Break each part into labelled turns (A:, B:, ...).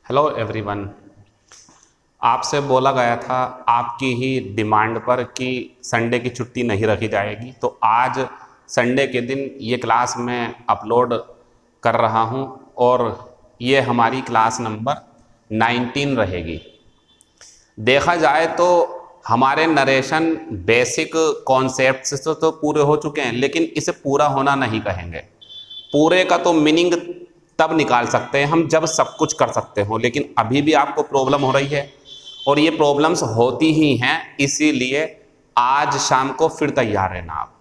A: Hello everyone. आपसे बोला गया था आपकी ही डिमांड पर कि संडे की छुट्टी नहीं रखी जाएगी, तो आज संडे के दिन ये क्लास मैं अपलोड कर रहा हूँ और ये हमारी क्लास नंबर 19 रहेगी। देखा जाए तो हमारे नरेशन बेसिक कॉन्सेप्ट्स तो पूरे हो चुके हैं, लेकिन इसे पूरा होना नहीं कहेंगे। पूरे का तो मीनिंग तब निकाल सकते हैं हम जब सब कुछ कर सकते हो, लेकिन अभी भी आपको प्रॉब्लम हो रही है और ये प्रॉब्लम्स होती ही हैं। इसीलिए आज शाम को फिर तैयार रहना। आप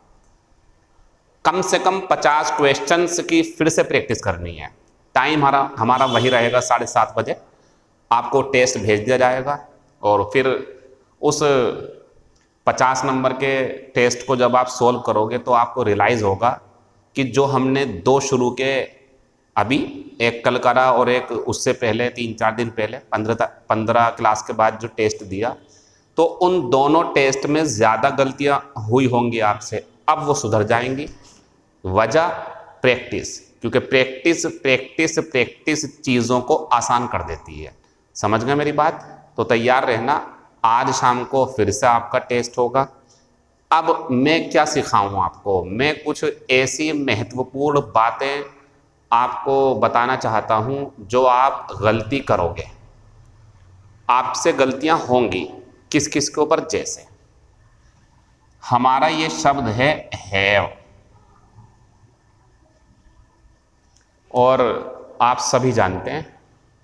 A: कम से कम 50 क्वेश्चंस की फिर से प्रैक्टिस करनी है। टाइम हमारा हमारा वही रहेगा, 7:30 बजे आपको टेस्ट भेज दिया जाएगा और फिर उस 50 नंबर के टेस्ट को जब आप सोल्व करोगे तो आपको रियलाइज़ होगा कि जो हमने दो शुरू के, अभी एक कल करा और एक उससे पहले 3-4 दिन पहले 15 क्लास के बाद जो टेस्ट दिया, तो उन दोनों टेस्ट में ज़्यादा गलतियां हुई होंगी आपसे। अब वो सुधर जाएंगी। वजह प्रैक्टिस, क्योंकि प्रैक्टिस प्रैक्टिस प्रैक्टिस चीज़ों को आसान कर देती है। समझ गए मेरी बात? तो तैयार रहना। आज शाम को फिर से आपका टेस्ट होगा। अब मैं क्या सिखाऊं आपको? मैं कुछ ऐसी महत्वपूर्ण बातें आपको बताना चाहता हूं जो आप गलती करोगे, आपसे गलतियां होंगी। किस किस के ऊपर? जैसे हमारा ये शब्द है हैव, और आप सभी जानते हैं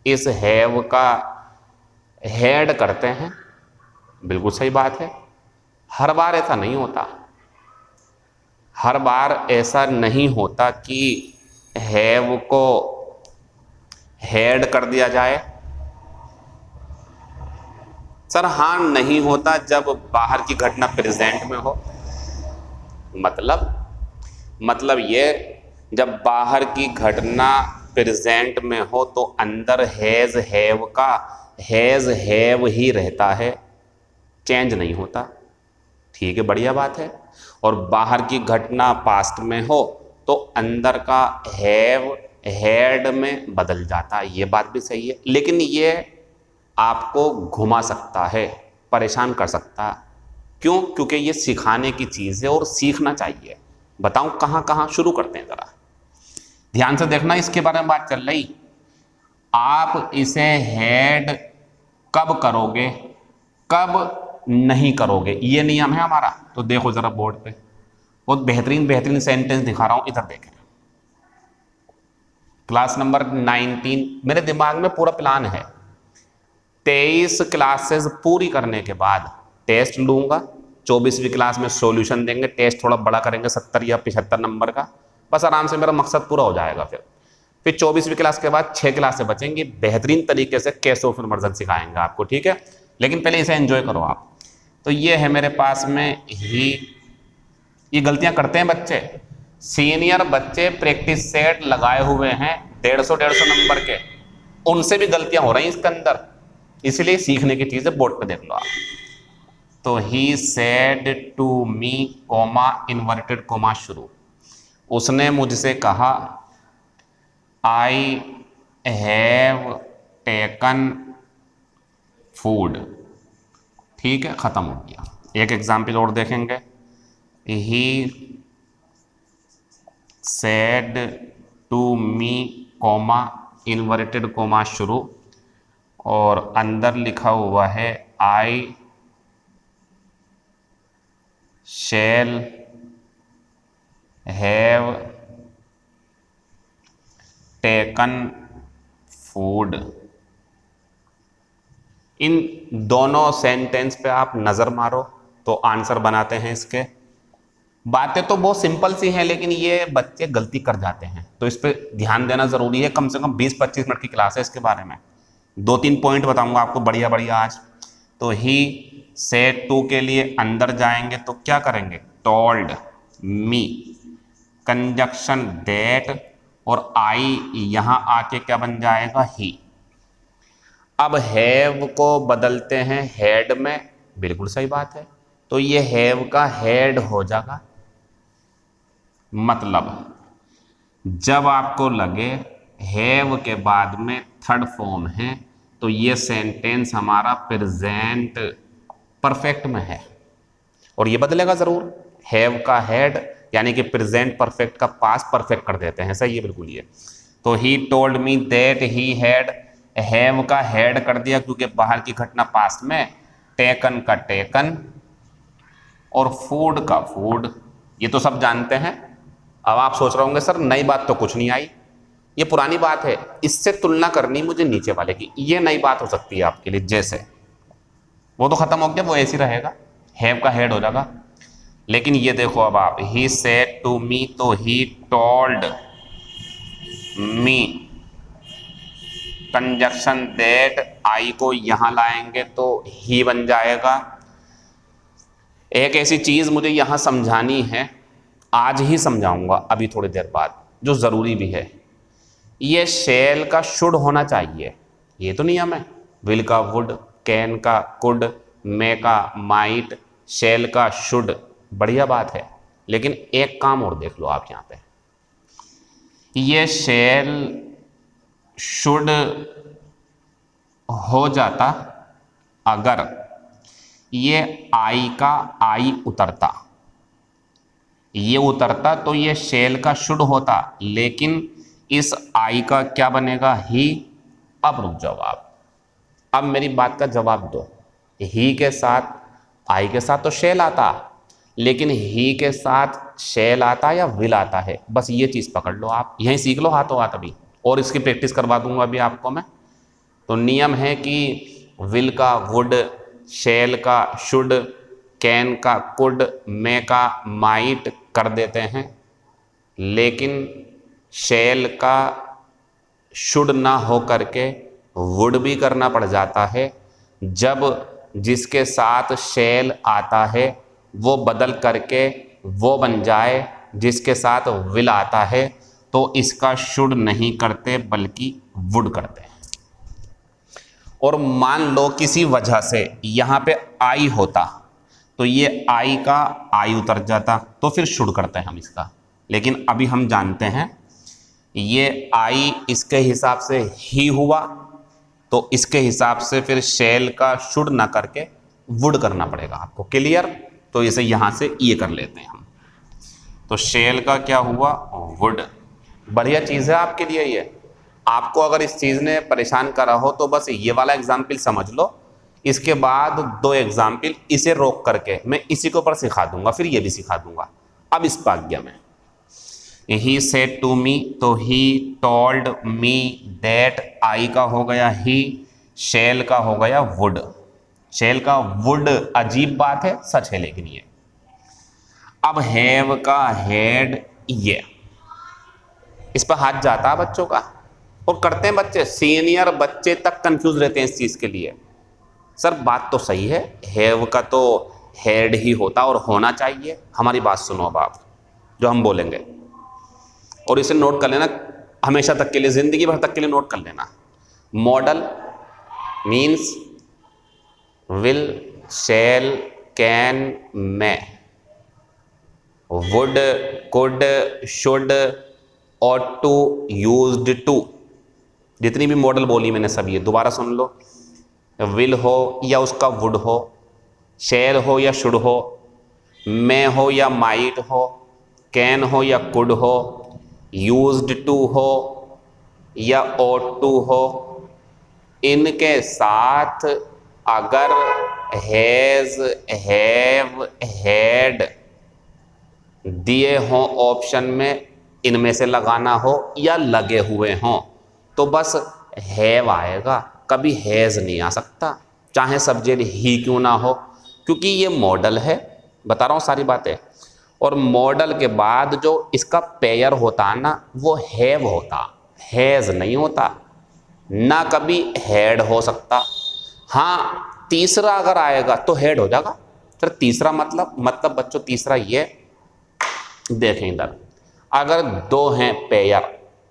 A: इस हैव का हेड करते हैं। बिल्कुल सही बात है। हर बार ऐसा नहीं होता, हर बार ऐसा नहीं होता कि हैव को हेड कर दिया जाए। सर हाँ, नहीं होता जब बाहर की घटना प्रेजेंट में हो। मतलब ये, जब बाहर की घटना प्रेजेंट में हो तो अंदर हैज हैव का हैज हैव ही रहता है, चेंज नहीं होता। ठीक है, बढ़िया बात है। और बाहर की घटना पास्ट में हो तो अंदर का हैव हैड में बदल जाता है। ये बात भी सही है, लेकिन ये आपको घुमा सकता है, परेशान कर सकता है। क्यों? क्योंकि ये सिखाने की चीज़ है और सीखना चाहिए। बताऊं कहाँ कहाँ? शुरू करते हैं, ज़रा ध्यान से देखना। इसके बारे में बात चल रही। आप इसे हेड कब करोगे, कब नहीं करोगे, ये नियम है हमारा। तो देखो ज़रा बोर्ड पे, बहुत बेहतरीन बेहतरीन सेंटेंस दिखा रहा हूं, इधर देखें। क्लास नंबर 19, मेरे दिमाग में पूरा प्लान है। 23 क्लासेस पूरी करने के बाद टेस्ट लूंगा। 24वीं क्लास में सॉल्यूशन देंगे, टेस्ट थोड़ा बड़ा करेंगे, 70 या 75 नंबर का। बस आराम से मेरा मकसद पूरा हो जाएगा। फिर 24वीं क्लास के बाद 6 क्लासें बचेंगी। बेहतरीन तरीके से केस ऑफ इमरजेंसी सिखाएंगे आपको, ठीक है? लेकिन पहले इसे एंजॉय करो आप। तो ये है मेरे पास में ही, ये गलतियां करते हैं बच्चे। सीनियर बच्चे प्रैक्टिस सेट लगाए हुए हैं 150 नंबर के, उनसे भी गलतियां हो रही हैं इसके अंदर। इसलिए सीखने की चीजें बोर्ड पे देख लो आप। तो he said to me comma inverted comma शुरू, उसने मुझसे कहा आई हैव टेकन फूड। ठीक है, खत्म हो गया। एक एग्जाम्पल और देखेंगे। He said to me comma inverted comma शुरू, और अंदर लिखा हुआ है I shall have taken food. इन दोनों सेंटेंस पे आप नज़र मारो तो आंसर बनाते हैं इसके। बातें तो बहुत सिंपल सी हैं, लेकिन ये बच्चे गलती कर जाते हैं, तो इस पे ध्यान देना ज़रूरी है। कम से कम 20-25 मिनट की क्लास है इसके बारे में। 2-3 पॉइंट बताऊंगा आपको बढ़िया बढ़िया आज। तो ही सेड टू के लिए अंदर जाएंगे तो क्या करेंगे? टोल्ड मी, कंजक्शन दैट, और आई यहां आके क्या बन जाएगा? ही। अब हैव को बदलते हैं हेड में। बिल्कुल सही बात है। तो ये हैव का हेड हो जाएगा। मतलब जब आपको लगे हैव के बाद में थर्ड फॉर्म है तो ये सेंटेंस हमारा प्रेजेंट परफेक्ट में है और ये बदलेगा ज़रूर। हैव का हैड यानी कि प्रेजेंट परफेक्ट का पास्ट परफेक्ट कर देते हैं, सही है बिल्कुल ये। तो he told me that he had, have का हैड कर दिया क्योंकि बाहर की घटना पास्ट में, टेकन का टेकन और फूड का फूड, ये तो सब जानते हैं। अब आप सोच रहे होंगे सर नई बात तो कुछ नहीं आई, ये पुरानी बात है, इससे तुलना करनी मुझे नीचे वाले की, ये नई बात हो सकती है आपके लिए। जैसे वो तो खत्म हो गया, वो ऐसे ही रहेगा, हैव का हेड हो जाएगा। लेकिन ये देखो अब आप, ही सेड टू मी तो he told me, conjunction that, I को यहां लाएंगे तो ही बन जाएगा। एक ऐसी चीज मुझे यहां समझानी है, आज ही समझाऊंगा अभी थोड़ी देर बाद, जो जरूरी भी है। ये शैल का शुड होना चाहिए, ये तो नियम है। विल का वुड, कैन का कुड, मे का माइट, शैल का शुड, बढ़िया बात है। लेकिन एक काम और देख लो आप यहाँ पे, ये शैल शुड हो जाता अगर ये आई का आई उतरता, ये उतरता तो ये शैल का शुड होता, लेकिन इस आई का क्या बनेगा, ही। अब रुक जाओ आप, अब मेरी बात का जवाब दो। ही के साथ, आई के साथ तो शैल आता, लेकिन ही के साथ शैल आता या विल आता है, बस ये चीज़ पकड़ लो आप, यहीं सीख लो हाथों हाथ अभी, और इसकी प्रैक्टिस करवा दूंगा अभी आपको मैं। तो नियम है कि विल का वुड, शैल का शुड, कैन का कुड, मे का माइट कर देते हैं, लेकिन शैल का शुड ना हो करके वुड भी करना पड़ जाता है जब जिसके साथ शैल आता है वो बदल करके वो बन जाए जिसके साथ विल आता है, तो इसका शुड नहीं करते बल्कि वुड करते हैं। और मान लो किसी वजह से यहाँ पे आई होता तो ये आई का आई उतर जाता, तो फिर शुड करते हैं हम इसका। लेकिन अभी हम जानते हैं ये आई इसके हिसाब से ही हुआ, तो इसके हिसाब से फिर शैल का शुड ना करके वुड करना पड़ेगा आपको। क्लियर? तो इसे यहाँ से ये कर लेते हैं हम। तो शैल का क्या हुआ, वुड। बढ़िया चीज़ है आपके लिए ये। आपको अगर इस चीज़ ने परेशान करा हो तो बस ये वाला एग्जाम्पल समझ लो, इसके बाद 2 एग्जाम्पल इसे रोक करके मैं इसी के ऊपर सिखा दूंगा, फिर ये भी सिखा दूंगा। अब इस भाग्य में ही सेड टू मी तो he told me that, I का हो गया ही, शैल का हो गया वुड। शैल का वुड अजीब बात है, सच है लेकिन ये। अब हैव का हेड, ये इस पर हाथ जाता है बच्चों का, और करते हैं बच्चे, सीनियर बच्चे तक कंफ्यूज रहते हैं इस चीज के लिए। सर बात तो सही है, हैव का तो हेड ही होता और होना चाहिए। हमारी बात सुनो अब आप, जो हम बोलेंगे, और इसे नोट कर लेना हमेशा तक के लिए, जिंदगी भर तक के लिए नोट कर लेना। Modal means will, shall, can, may, would, could, should, ought to, used to, जितनी भी मॉडल बोली मैंने सब ये दोबारा सुन लो। विल हो या उसका वुड हो, शैल हो या शुड हो, मे हो या माइट हो, कैन हो या कुड हो, यूज्ड टू हो या ought to हो, इनके साथ अगर हैज, हैव, हैड दिए हों ऑप्शन में, इनमें से लगाना हो या लगे हुए हों, तो बस हैव आएगा, कभी हैज नहीं आ सकता, चाहे सब्जेक्ट ही क्यों ना हो, क्योंकि ये मॉडल है। बता रहा हूँ सारी बातें। और मॉडल के बाद जो इसका पेयर होता ना, वो हैव होता, हैज नहीं होता, ना कभी हैड हो सकता। हाँ, तीसरा अगर आएगा तो हेड हो जाएगा। फिर तीसरा मतलब बच्चों तीसरा ये देखें इधर, अगर 2 हैं पेयर,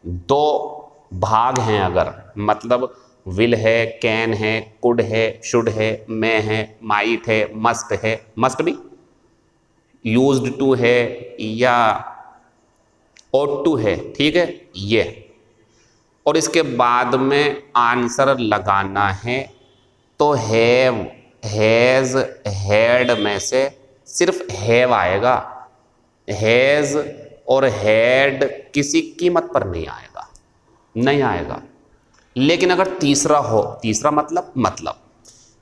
A: 2 भाग हैं अगर, मतलब विल है, कैन है, कुड है, शुड है, मे है, माइट है, मस्ट भी, यूज्ड टू है या ought to है, ठीक है ये। और इसके बाद में आंसर लगाना है तो हैव, हैज, हैड में से सिर्फ हैव आएगा। हैज और हैड किसी कीमत पर नहीं आएगा, नहीं आएगा। लेकिन अगर तीसरा हो, तीसरा मतलब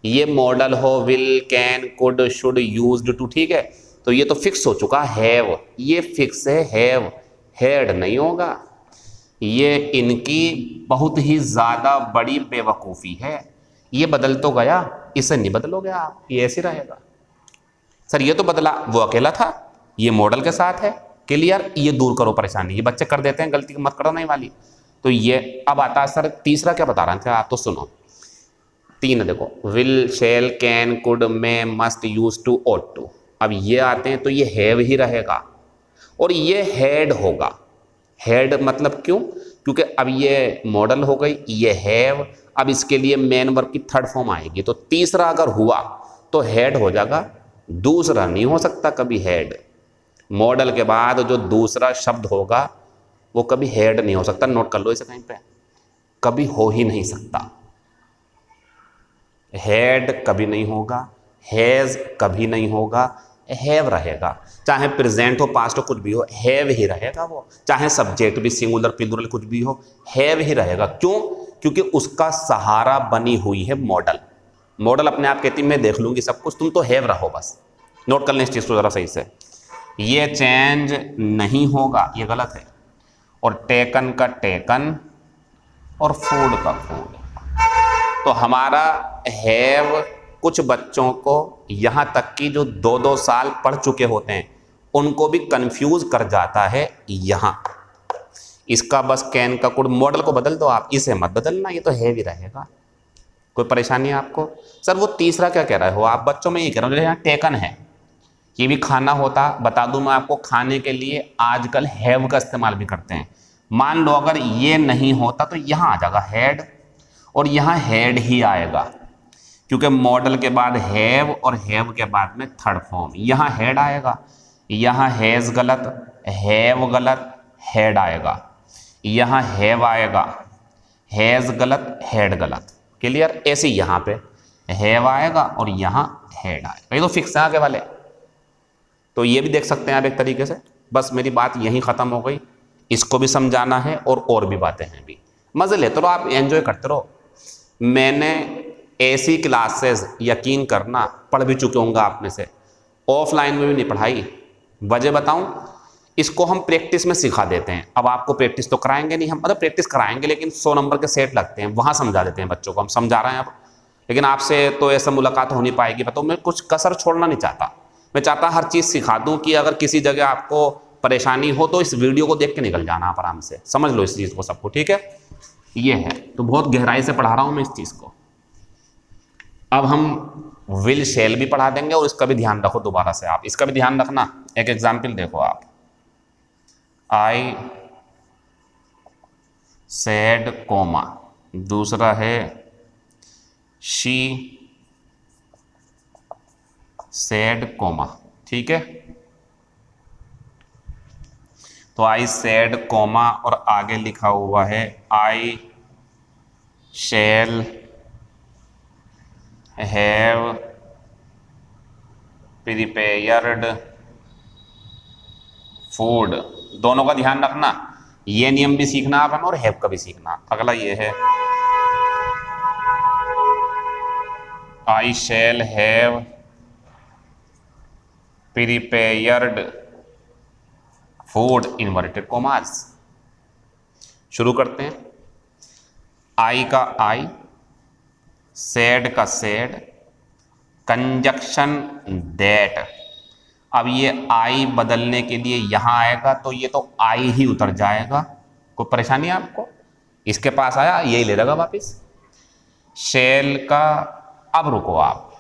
A: ये मॉडल हो will, can, could, should, used to, ठीक है, तो ये तो फिक्स हो चुका हैव, ये फिक्स है हैव, हैड नहीं होगा। ये इनकी बहुत ही ज़्यादा बड़ी बेवकूफ़ी है। ये बदल तो गया, इसे नहीं बदलोगे आप, ये ऐसे रहेगा। सर ये तो बदला, वो अकेला था, ये मॉडल के साथ है, क्लियर, ये दूर करो परेशानी। ये बच्चे कर देते हैं गलती, मत करो नहीं वाली। तो ये अब आता है सर तीसरा क्या बता रहे थे आप, तो सुनो। 3 देखो, will, shall, can, could, may, must, use to, ought to. अब ये आते हैं तो ये हैव ही रहेगा और ये हैड होगा। हैड मतलब क्यों? क्योंकि अब ये मॉडल हो गई, ये हैव, अब इसके लिए मेन वर्ब की थर्ड फॉर्म आएगी। तो तीसरा अगर हुआ तो हैड हो जाएगा, दूसरा नहीं हो सकता कभी हैड। मॉडल के बाद जो दूसरा शब्द होगा वो कभी हैड नहीं हो सकता। नोट कर लो इसे कहीं पे, कभी हो ही नहीं सकता। हैड कभी नहीं होगा, हैज कभी नहीं होगा, हैव रहेगा। चाहे प्रेजेंट हो, पास्ट हो, कुछ भी हो, हैव ही रहेगा वो। चाहे सब्जेक्ट भी सिंगुलर प्लूरल कुछ भी हो, हैव ही रहेगा। क्यों? क्योंकि उसका सहारा बनी हुई है मॉडल। मॉडल अपने आप कहती मैं देख लूंगी सब कुछ, तुम तो हैव रहो बस। नोट कर लें इस चीज को जरा सही से। ये चेंज नहीं होगा, ये गलत है। और टेकन का टेकन और फूड का फूड। तो हमारा हैव कुछ बच्चों को, यहाँ तक कि जो 2-2 साल पढ़ चुके होते हैं, उनको भी कंफ्यूज कर जाता है यहाँ। इसका बस कैन का कुड, मॉडल को बदल दो आप, इसे मत बदलना, ये तो हैव ही रहेगा। कोई परेशानी है आपको? सर वो तीसरा क्या कह रहे हो आप? बच्चों में ये कह रहा हूँ, यहाँ टेकन है, ये भी खाना होता। बता दूं मैं आपको, खाने के लिए आजकल हैव का इस्तेमाल भी करते हैं। मान लो अगर ये नहीं होता तो यहाँ आ जाएगा हैड, और यहाँ हैड ही आएगा, क्योंकि मॉडल के बाद हैव और हैव के बाद में थर्ड फॉर्म, यहाँ हैड आएगा। यहाँ हैज गलत, हैव गलत, हैड आएगा। यहाँ हैव आएगा, हैज गलत, हैड गलत। क्लियर? ऐसे यहाँ पे हैव आएगा और यहाँ हैड आएगा। ये तो फिक्स है आगे वाले। तो ये भी देख सकते हैं आप एक तरीके से। बस मेरी बात यहीं ख़त्म हो गई। इसको भी समझाना है और भी बातें हैं भी। मज़े लेते रहो आप, एंजॉय करते रहो। मैंने ऐसी क्लासेस, यकीन करना, पढ़ भी चुके होंगे आप में से, ऑफलाइन में भी नहीं पढ़ाई। वजह बताऊं, इसको हम प्रैक्टिस में सिखा देते हैं। अब आपको प्रैक्टिस तो कराएंगे नहीं हम, मतलब प्रैक्टिस कराएंगे लेकिन 100 नंबर के सेट लगते हैं, वहाँ समझा देते हैं बच्चों को। हम समझा रहे हैं अब, लेकिन आपसे तो ऐसा मुलाकात हो नहीं पाएगी। बताओ, मैं कुछ कसर छोड़ना नहीं चाहता। मैं चाहता हर चीज़ सिखा दूँ कि अगर किसी जगह आपको परेशानी हो तो इस वीडियो को देख के निकल जाना आप आराम से। समझ लो इस चीज़ को सबको, ठीक है? ये है, तो बहुत गहराई से पढ़ा रहा हूँ मैं इस चीज़ को। अब हम विल शैल भी पढ़ा देंगे और इसका भी ध्यान रखो दोबारा से आप, इसका भी ध्यान रखना। एक एग्जाम्पल देखो आप, आई सेड कोमा, दूसरा है शी सेड कोमा, ठीक है? तो आई सेड कोमा और आगे लिखा हुआ है I shall have prepared food. दोनों का ध्यान रखना, ये नियम भी सीखना आप और हैव का भी सीखना। अगला ये है I shall have prepared food inverted commas. शुरू करते हैं। आई का आई, सेड का सेड, कंजक्शन दैट। अब ये आई बदलने के लिए यहाँ आएगा तो ये तो आई ही उतर जाएगा। कोई परेशानी है आपको? इसके पास आया, यही ले लेगा वापिस। शैल का, अब रुको आप,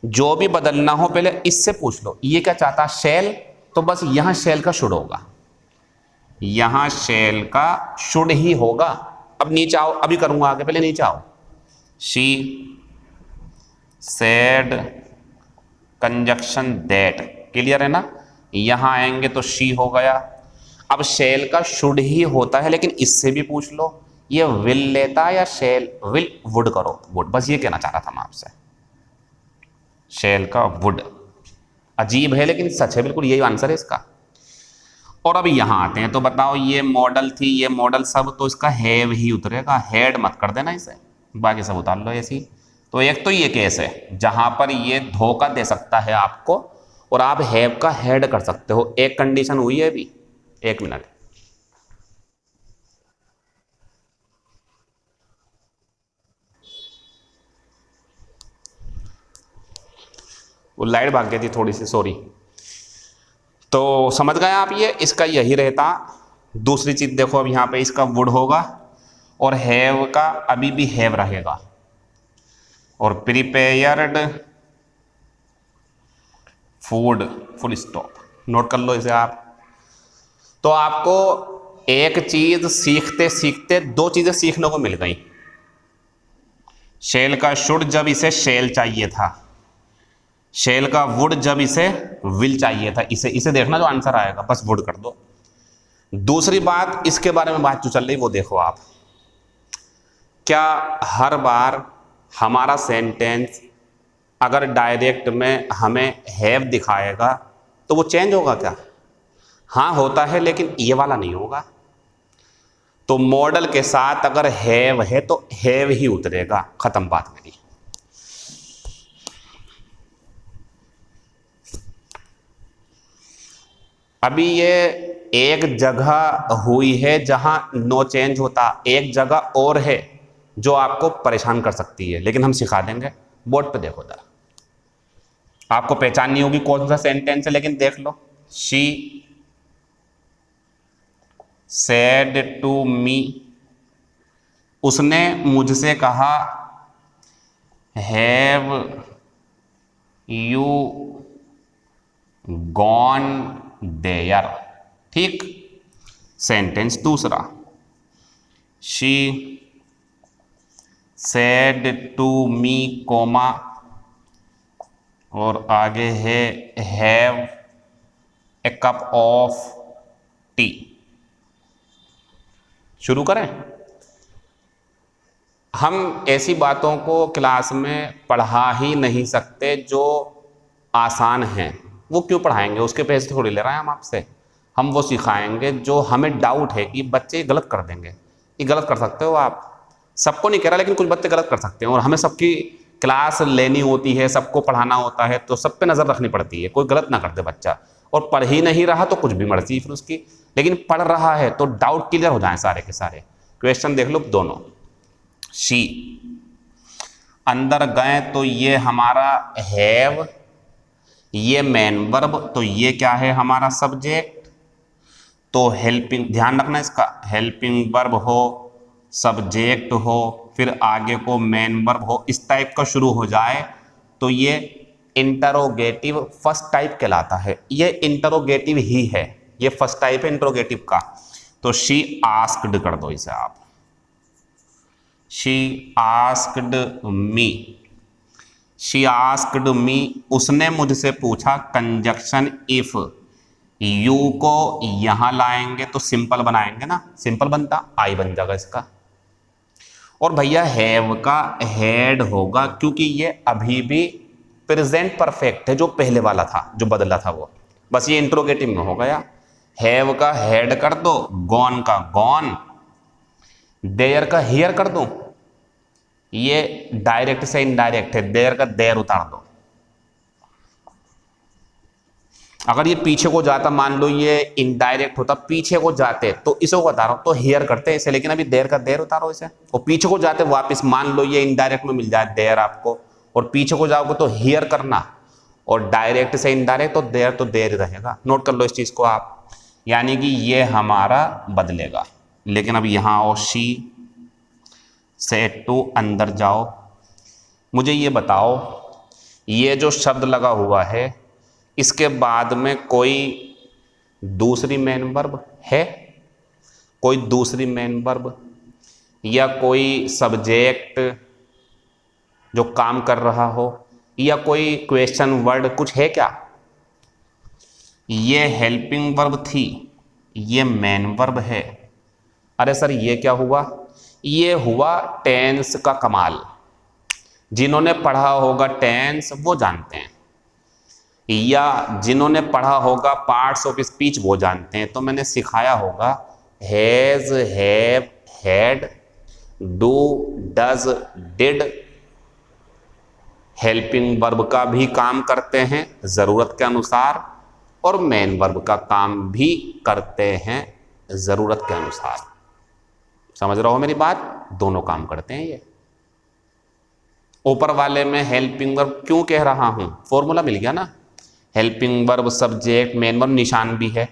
A: जो भी बदलना हो पहले इससे पूछ लो ये क्या चाहता। शैल, तो बस यहाँ शैल का शुड होगा, यहाँ शैल का शुड ही होगा। अब नीचे आओ, अभी करूंगा आगे, पहले नीचे आओ। She said conjunction that, clear है ना? यहाँ आएंगे तो शी हो गया। अब शैल का शुड ही होता है, लेकिन इससे भी पूछ लो ये विल लेता या शेल, विल वुड करो, वुड, बस ये कहना चाह रहा था मैं आपसे। शेल का वुड, अजीब है लेकिन सच है, बिल्कुल यही आंसर है इसका। और अब यहां आते हैं, तो बताओ ये मॉडल थी, ये मॉडल सब, तो इसका हैव ही उतरेगा, हेड मत कर देना इसे, बाकी सब उतार लो ऐसी। तो एक तो ये केस है जहां पर ये धोखा दे सकता है आपको और आप हैव का हेड कर सकते हो। एक कंडीशन हुई है अभी, 1 मिनट। वो लाइट भाग गई थी थोड़ी सी, सॉरी। तो समझ गए आप, ये इसका यही रहता। दूसरी चीज देखो, अब यहां पे इसका वुड होगा और हैव का अभी भी हैव रहेगा, और prepared food, full stop, note कर लो इसे आप। तो आपको एक चीज सीखते सीखते 2 चीजें सीखने को मिल गई। शेल का शुड जब इसे शेल चाहिए था, शेल का वुड जब इसे विल चाहिए था, इसे देखना जो आंसर आएगा, बस वुड कर दो। दूसरी बात इसके बारे में बात जो चल रही वो देखो आप, क्या हर बार हमारा सेंटेंस अगर डायरेक्ट में हमें हैव दिखाएगा तो वो चेंज होगा क्या? हाँ होता है, लेकिन ये वाला नहीं होगा। तो मॉडल के साथ अगर हैव है तो हैव ही उतरेगा, खत्म बात मेरी। अभी ये एक जगह हुई है जहां नो चेंज होता, एक जगह और है जो आपको परेशान कर सकती है, लेकिन हम सिखा देंगे। बोर्ड पे देखो जरा, आपको पहचान नहीं होगी कौन सा सेंटेंस है, लेकिन देख लो। शी सेड टू मी, उसने मुझसे कहा, हैव यू गॉन देयर। ठीक, सेंटेंस दूसरा, she said to me comma, और आगे है have a cup of tea. शुरू करें। हम ऐसी बातों को क्लास में पढ़ा ही नहीं सकते जो आसान हैं। वो क्यों पढ़ाएंगे, उसके पैसे थोड़ी ले रहे हैं हम आपसे। हम वो सिखाएंगे जो हमें डाउट है कि बच्चे गलत कर देंगे। ये गलत कर सकते हो आप, सबको नहीं कह रहा, लेकिन कुछ बच्चे गलत कर सकते हैं, और हमें सबकी क्लास लेनी होती है, सबको पढ़ाना होता है, तो सब पे नज़र रखनी पड़ती है, कोई गलत ना कर दे बच्चा। और पढ़ ही नहीं रहा तो कुछ भी मर्जी फिर उसकी, लेकिन पढ़ रहा है तो डाउट क्लियर हो जाए सारे के सारे। क्वेश्चन देख लो दोनों। शी, अंदर गए तो ये हमारा हैव, ये मेन वर्ब, तो ये क्या है हमारा सब्जेक्ट। तो हेल्पिंग, ध्यान रखना इसका, हेल्पिंग वर्ब हो, सब्जेक्ट हो, फिर आगे को मेन वर्ब हो, इस टाइप का शुरू हो जाए तो ये इंटरोगेटिव फर्स्ट टाइप कहलाता है। ये इंटरोगेटिव ही है, ये फर्स्ट टाइप है इंटरोगेटिव का। तो शी आस्क्ड कर दो इसे आप, she asked me, she asked मी, उसने मुझसे पूछा। कंजक्शन इफ, यू को यहां लाएंगे तो सिंपल बनाएंगे ना, सिंपल बनता, आई बन जाएगा इसका। और भैया हैव का हेड होगा, क्योंकि ये अभी भी प्रेजेंट परफेक्ट है, जो पहले वाला था जो बदला था वो, बस ये इंट्रोगेटिव में हो गया। हैव का हेड कर दो, गॉन का गॉन, देयर का हियर कर दो, ये डायरेक्ट से इनडायरेक्ट है, देयर का देयर उतार दो। अगर ये पीछे को जाता, मान लो ये इनडायरेक्ट होता, पीछे को जाते तो इसे को बता रहा हूं तो हेयर करते इसे, लेकिन अभी देर का देर उतारो इसे। और पीछे को जाते वापस, मान लो ये इनडायरेक्ट में मिल जाए देर आपको, और पीछे को जाओगे तो हेयर करना, और डायरेक्ट से इनडायरेक्ट तो देर रहेगा। नोट कर लो इस चीज को आप, यानी कि ये हमारा बदलेगा। लेकिन अब यहां आओ, शी सेड टू, अंदर जाओ, मुझे ये बताओ, ये जो शब्द लगा हुआ है इसके बाद में कोई दूसरी मेन वर्ब है, कोई दूसरी मेन वर्ब या कोई सब्जेक्ट जो काम कर रहा हो, या कोई क्वेश्चन वर्ड कुछ है क्या? ये हेल्पिंग वर्ब थी, ये मेन वर्ब है। अरे सर ये क्या हुआ, ये हुआ टेंस का कमाल। जिन्होंने पढ़ा होगा टेंस वो जानते हैं, या जिन्होंने पढ़ा होगा पार्ट्स ऑफ स्पीच वो जानते हैं। तो मैंने सिखाया होगा has, have, had, do, does, did helping verb का भी काम करते हैं ज़रूरत के अनुसार, और मेन वर्ब का काम भी करते हैं ज़रूरत के अनुसार। समझ रहे हो मेरी बात? दोनों काम करते हैं ये। ऊपर वाले में हेल्पिंग वर्ब क्यों कह रहा हूं? फॉर्मूला मिल गया ना, helping verb subject main verb निशान भी है,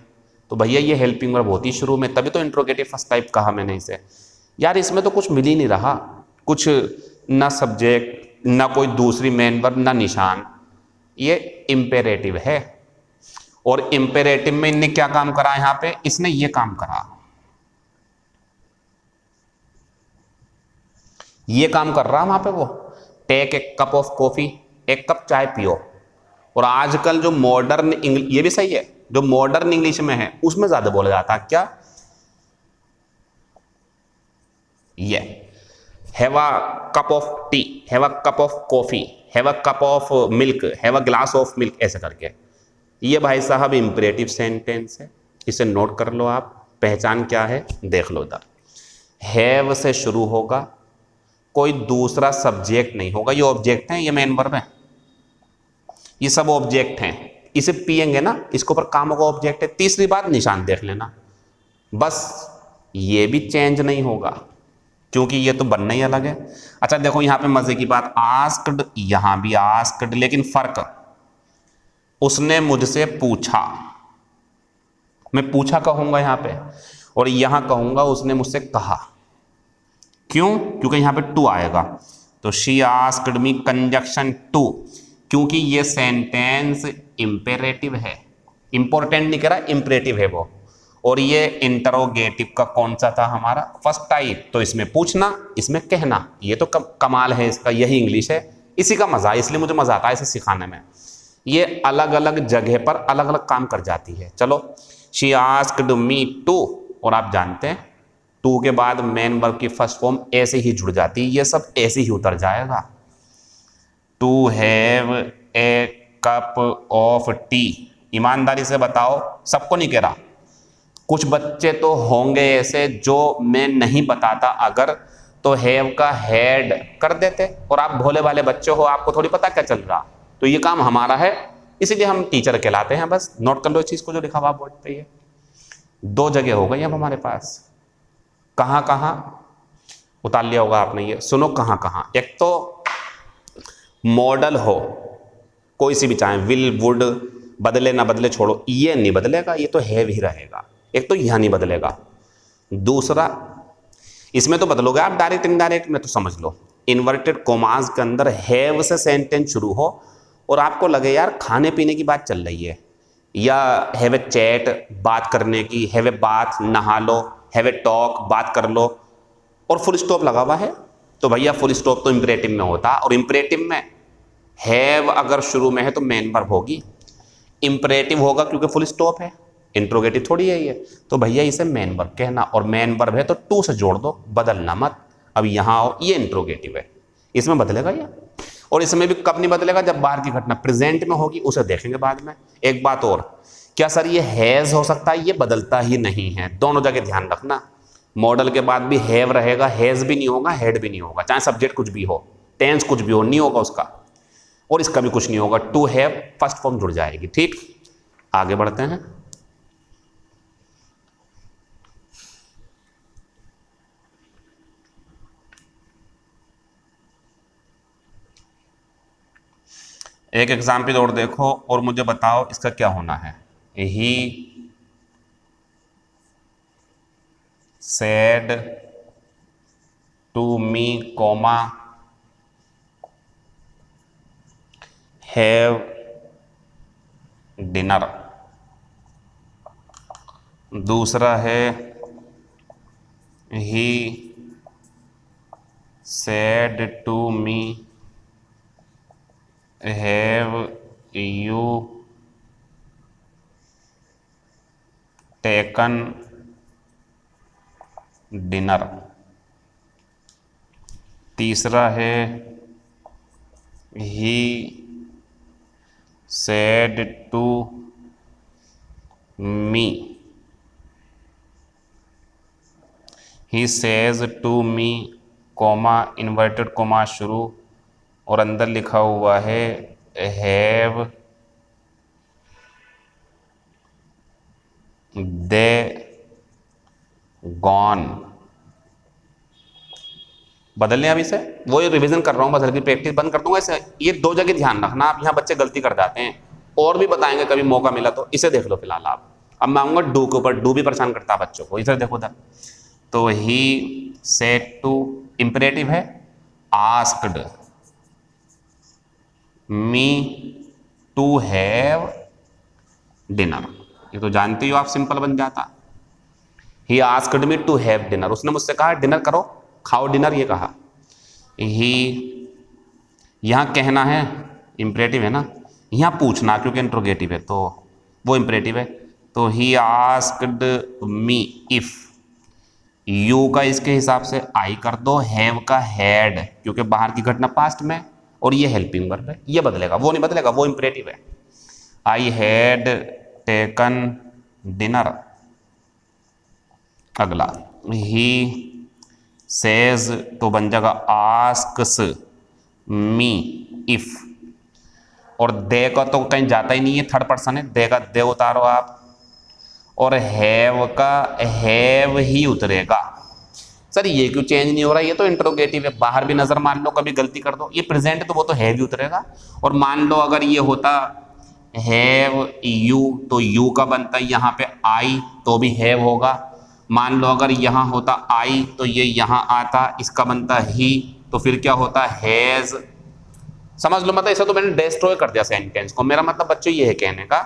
A: तो भैया ये हेल्पिंग वर्ब होती शुरू में, तभी तो इंट्रोगेटिव फर्स्ट टाइप कहा मैंने इसे। यार इसमें तो कुछ मिल ही नहीं रहा, कुछ ना सब्जेक्ट ना कोई दूसरी मेन वर्ब ना निशान, ये इंपेरेटिव है। और इंपेरेटिव में इनने क्या काम करा? यहां पे इसने ये काम करा, ये काम कर रहा वहां पे वो, take a cup of coffee, एक कप चाय पियो। और आजकल जो मॉडर्न इंग्लिश, ये भी सही है, जो मॉडर्न इंग्लिश में है उसमें ज्यादा बोला जाता है क्या? ये have a cup of T, have a cup of coffee, have a cup of milk, have a glass of milk, ऐसे करके। ये भाई साहब इंपरेटिव सेंटेंस है, इसे नोट कर लो आप। पहचान क्या है देख लो इधर, हैव से शुरू होगा, कोई दूसरा सब्जेक्ट नहीं होगा, ये ऑब्जेक्ट है, ये मेन वर्ब है, ये सब ऑब्जेक्ट हैं। इसे पिएंगे ना, इसके ऊपर काम होगा, ऑब्जेक्ट है। तीसरी बात निशान देख लेना, बस ये भी चेंज नहीं होगा क्योंकि ये तो बनना ही अलग है। अच्छा देखो यहां पे मजे की बात, आस्क्ड, यहां भी आस्क्ड, लेकिन फर्क, उसने मुझसे पूछा, मैं पूछा कहूंगा यहां पे, और यहां कहूंगा उसने मुझसे कहा। क्यों? क्योंकि यहां पे टू आएगा, तो she asked me conjunction to, क्योंकि ये सेंटेंस इंपेरेटिव है, इंपॉर्टेंट नहीं कह रहा, इंपेरेटिव है वो। और ये इंटरोगेटिव का कौन सा था हमारा? फर्स्ट टाइप, तो इसमें पूछना, इसमें कहना, ये तो कमाल है इसका, यही इंग्लिश है, इसी का मजा, इसलिए मुझे मजा आता है इसे सिखाने में। ये अलग अलग जगह पर अलग अलग काम कर जाती है। चलो, शी आस्क्ड मी टू, और आप जानते हैं टू के बाद मेन वर्ब की फर्स्ट फॉर्म ऐसे ही जुड़ जाती है, ये सब ऐसे ही उतर जाएगा। To have a cup of tea, ईमानदारी से बताओ, सबको नहीं कह रहा, कुछ बच्चे तो होंगे ऐसे जो मैं नहीं बताता अगर, तो हैव का हैड कर देते, और आप भोले वाले बच्चे हो, आपको थोड़ी पता क्या चल रहा। तो ये काम हमारा है, इसीलिए हम टीचर कहलाते हैं। बस नोट कर लो इस चीज को जो लिखा हुआ बोर्ड पे। ये दो जगह हो गई अब हमारे पास, कहां कहां उतार लिया होगा आपने, ये सुनो कहां कहां। एक तो मॉडल हो कोई सी भी, चाहे विल, वुड, बदले ना बदले छोड़ो, ये नहीं बदलेगा, ये तो हैव ही रहेगा। एक तो यहां नहीं बदलेगा, दूसरा इसमें तो बदलोगे आप डायरेक्ट इनडायरेक्ट में, तो समझ लो इन्वर्टेड कोमास के अंदर हैव से सेंटेंस शुरू हो और आपको लगे यार खाने पीने की बात चल रही है, या हैव ए चैट बात करने की, हैव ए बात नहा लो, हैव ए टॉक बात कर लो, और फुल स्टॉप लगा हुआ है, तो भैया फुल स्टॉप तो इंपरेटिव में होता, और इंपरेटिव में हैव अगर शुरू में है तो मेन वर्ब होगी, इंपरेटिव होगा क्योंकि फुल स्टॉप है, इंट्रोगेटिव थोड़ी है ये, तो भैया इसे मेन वर्ब कहना, और मेन वर्ब है तो टू से जोड़ दो, बदलना मत। अब यहां आओ, ये इंट्रोगेटिव है, इसमें बदलेगा ये, और इसमें भी कब नहीं बदलेगा? जब बाहर की घटना प्रेजेंट में होगी, उसे देखेंगे बाद में। एक बात और, क्या सर ये हैज हो सकता है? ये बदलता ही नहीं है, दोनों जगह ध्यान रखना, मॉडल के बाद भी हैव रहेगा, हैज भी नहीं होगा, हेड भी नहीं होगा, चाहे सब्जेक्ट कुछ भी हो, टेंस कुछ भी हो, नहीं होगा उसका, और इसका भी कुछ नहीं होगा। टू हैव फर्स्ट फॉर्म जुड़ जाएगी। ठीक, आगे बढ़ते हैं। एक एग्जाम्पल और देखो और मुझे बताओ इसका क्या होना है। He said to me comma have dinner. दूसरा है he said to me have you taken dinner. तीसरा है he said to me, he says to me, comma inverted comma शुरू और अंदर लिखा हुआ है हैव दे गॉन। बदल लें अब इसे, वो रिवीजन कर रहा हूँ, बस हल्की प्रैक्टिस बंद कर दूंगा इसे। ये दो जगह ध्यान रखना, आप यहाँ बच्चे गलती कर जाते हैं, और भी बताएंगे कभी मौका मिला तो। इसे देख लो फिलहाल आप। अब मैं आऊंगा डू के ऊपर, डू भी परेशान करता है बच्चों को। इधर देखो उधर, तो ही सेड टू इंपरेटिव है, asked me to have dinner. ये तो जानते हो आप, सिंपल बन जाता। He asked me to have dinner, उसने मुझसे कहा डिनर करो, खाओ डिनर, ये कहा। ही यहाँ कहना है, इंपरेटिव है ना, यहाँ पूछना क्योंकि इंट्रोगेटिव है तो वो इंपरेटिव है। तो ही आस्क्ड मी इफ, यू का इसके हिसाब से आई कर दो, हैव का हैड क्योंकि बाहर की घटना पास्ट में, और ये हेल्पिंग वर्ब है, ये बदलेगा, वो नहीं बदलेगा, वो इंपरेटिव है। I had taken dinner. अगला ही सेज तो बन जाएगा आस्क्स मी इफ, और दे का तो कहीं जाता ही नहीं है, थर्ड पर्सन है, दे का दे उतारो आप, और हैव का हैव ही उतरेगा। सर ये क्यों चेंज नहीं हो रहा, ये तो इंट्रोगेटिव है, बाहर भी नजर मान लो, कभी गलती कर दो, ये प्रेजेंट तो वो तो हैव ही उतरेगा। और मान लो अगर ये होता हैव यू, तो यू का बनता है यहाँ पे आई, तो भी हैव होगा। मान लो अगर यहाँ होता आई तो ये यहाँ आता, इसका बनता ही, तो फिर क्या होता हैज। समझ लो, मतलब ऐसा तो मैंने डिस्ट्रॉय कर दिया सेंटेंस को। मेरा मतलब बच्चों ये है कहने का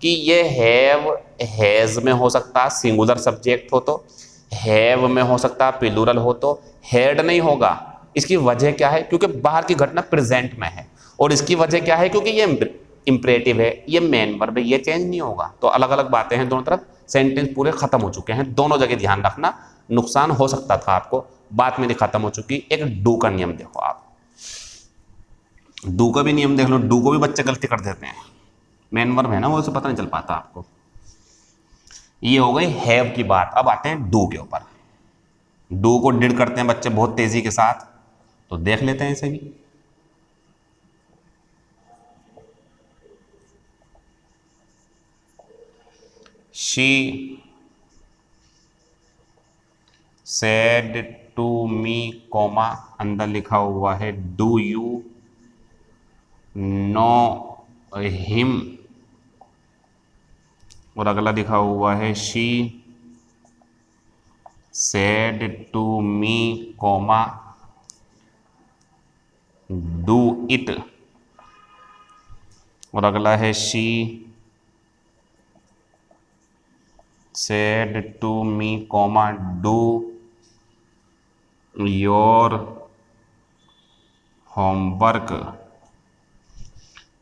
A: कि ये हैव हैज में हो सकता सिंगुलर सब्जेक्ट हो, तो हैव में हो सकता प्लूरल हो, तो हैड नहीं होगा। इसकी वजह क्या है, क्योंकि बाहर की घटना प्रेजेंट में है, और इसकी वजह क्या है, क्योंकि ये इंपरेटिव है, ये मेन वर्ब है, ये चेंज नहीं होगा। तो अलग अलग बातें हैं दोनों तरफ, सेंटेंस पूरे खत्म हो चुके हैं, दोनों जगह ध्यान रखना। नुकसान हो सकता था आपको, बात मेरी खत्म हो चुकी। एक डू का नियम देखो आप, डू का भी नियम देख लो। डू को भी बच्चे गलती कर देते हैं, मेन वर्ब है ना वो, उसे पता नहीं चल पाता आपको। ये हो गई हैव की बात। अब आते हैं डू के ऊपर। डू को डिड करते हैं बच्चे बहुत तेजी के साथ, तो देख लेते हैं इसे भी। She said to me comma अंदर लिखा हुआ है डू यू नो हिम, और अगला लिखा हुआ है she said to me comma do it, और अगला है she said to me comma do your homework,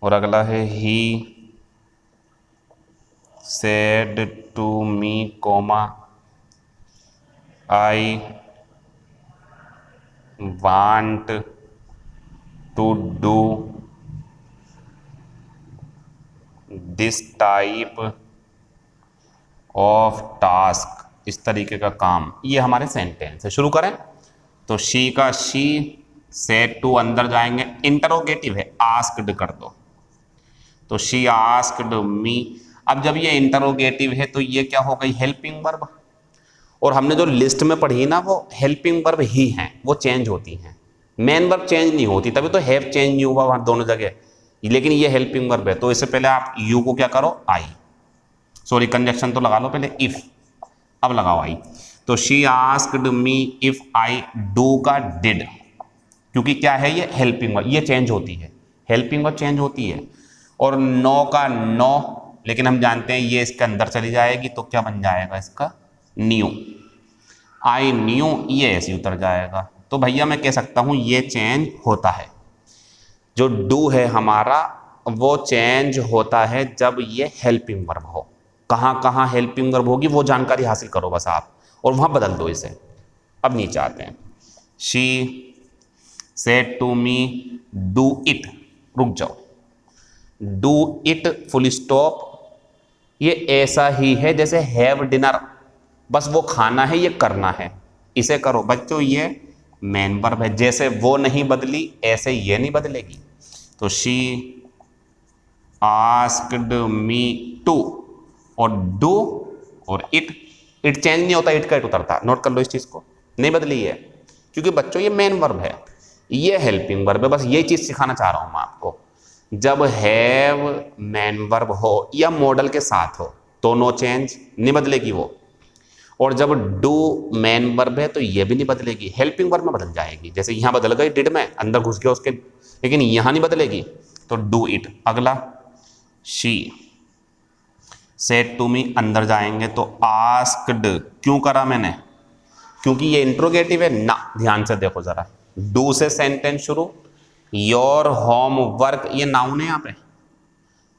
A: और अगला है he said to me comma I want to do this type of task, इस तरीके का काम। ये हमारे सेंटेंस है। शुरू करें तो शी का शी, सेड टू अंदर जाएंगे, इंटरोगेटिव है, आस्क्ड कर दो, तो शी आस्क्ड मी। अब जब ये इंटरोगेटिव है तो ये क्या हो गई, हेल्पिंग वर्ब। और हमने जो लिस्ट में पढ़ी ना, वो हेल्पिंग वर्ब ही हैं, वो चेंज होती हैं, मेन वर्ब चेंज नहीं होती, तभी तो हैव चेंज नहीं हुआ वहाँ दोनों जगह, लेकिन ये हेल्पिंग वर्ब है। तो इससे पहले आप यू को क्या करो, आई, सॉरी कंजक्शन तो लगा लो पहले, इफ, अब लगाओ आई। तो she asked me if I do का डिड, क्योंकि क्या है ये हेल्पिंग वर्ब, ये चेंज होती है, हेल्पिंग वर्ब चेंज होती है। और नो का नो, लेकिन हम जानते हैं ये इसके अंदर चली जाएगी, तो क्या बन जाएगा इसका, न्यू। आई न्यू, ये ऐसे उतर जाएगा। तो भैया मैं कह सकता हूँ ये चेंज होता है। जो डू है हमारा वो चेंज होता है जब ये हेल्पिंग वर्ब हो। कहाँ कहाँ हेल्पिंग वर्ब होगी वो जानकारी हासिल करो बस आप, और वहाँ बदल दो इसे। अब नीचे आते हैं, she said to me do it, रुक जाओ, डू इट फुल स्टॉप, ये ऐसा ही है जैसे हैव डिनर, बस वो खाना है, ये करना है, इसे करो। बच्चों ये मेन वर्ब है, जैसे वो नहीं बदली ऐसे ये नहीं बदलेगी। तो शी आस्क्ड मी टू, और डू और इट, इट चेंज नहीं होता, इट का इट उतरता, नोट कर लो इस चीज को, नहीं बदली है, क्योंकि बच्चों ये मेन वर्ब है, ये हेल्पिंग वर्ब है, बस ये चीज सिखाना चाह रहा हूं मैं आपको। जब हैव मेन वर्ब हो या मॉडल के साथ हो तो नो चेंज, नहीं बदलेगी वो, और जब डू मेन वर्ब है तो ये भी नहीं बदलेगी, हेल्पिंग वर्ब में बदल जाएगी। जैसे यहां बदल गई डिड में, अंदर घुस गया उसके, लेकिन यहां नहीं बदलेगी, तो डू इट। अगला शी सेड टू मी, अंदर जाएंगे तो आस्क्ड, क्यों करा मैंने, क्योंकि ये इंट्रोगेटिव है ना, ध्यान से देखो जरा, डू से सेंटेंस शुरू, योर होमवर्क, ये नाउन है यहाँ पे,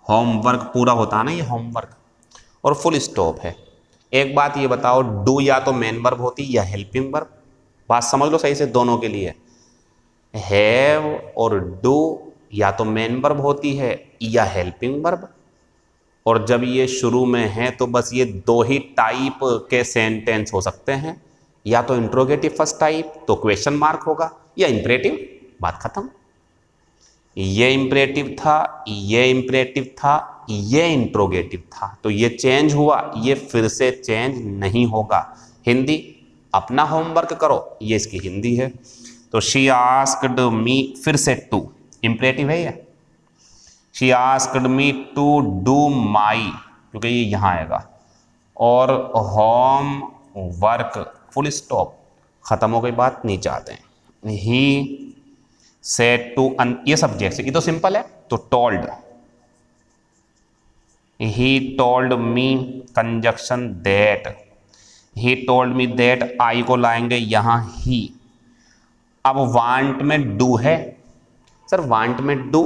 A: होमवर्क पूरा होता है ना ये होमवर्क, और फुल स्टॉप है। एक बात ये बताओ, डू या तो मेन वर्ब होती या हेल्पिंग वर्ब, बात समझ लो सही से दोनों के लिए। हैव और डू या तो मेन वर्ब होती है या हेल्पिंग वर्ब, और जब ये शुरू में है तो बस ये दो ही टाइप के सेंटेंस हो सकते हैं, या तो इंट्रोगेटिव फर्स्ट टाइप तो क्वेश्चन मार्क होगा, या इंपरेटिव, बात खत्म। ये इंपरेटिव था, ये इंपरेटिव था, ये इंट्रोगेटिव था, तो ये चेंज हुआ, ये फिर से चेंज नहीं होगा। हिंदी अपना होमवर्क करो, ये इसकी हिंदी है। तो शी आस्क्ड मी, फिर से टू, इंपरेटिव है ये, she asked me to do my, क्योंकि ये यहाँ आएगा, और होम वर्क फुल स्टॉप, खत्म हो गई बात, नीचे आते हैं। ही सेड टू, ये सब्जेक्ट, ये तो सिंपल है, तो told, he told me, conjunction that, he told me that, I को लाएंगे यहां ही। अब वांट में डू है, सर वांट में डू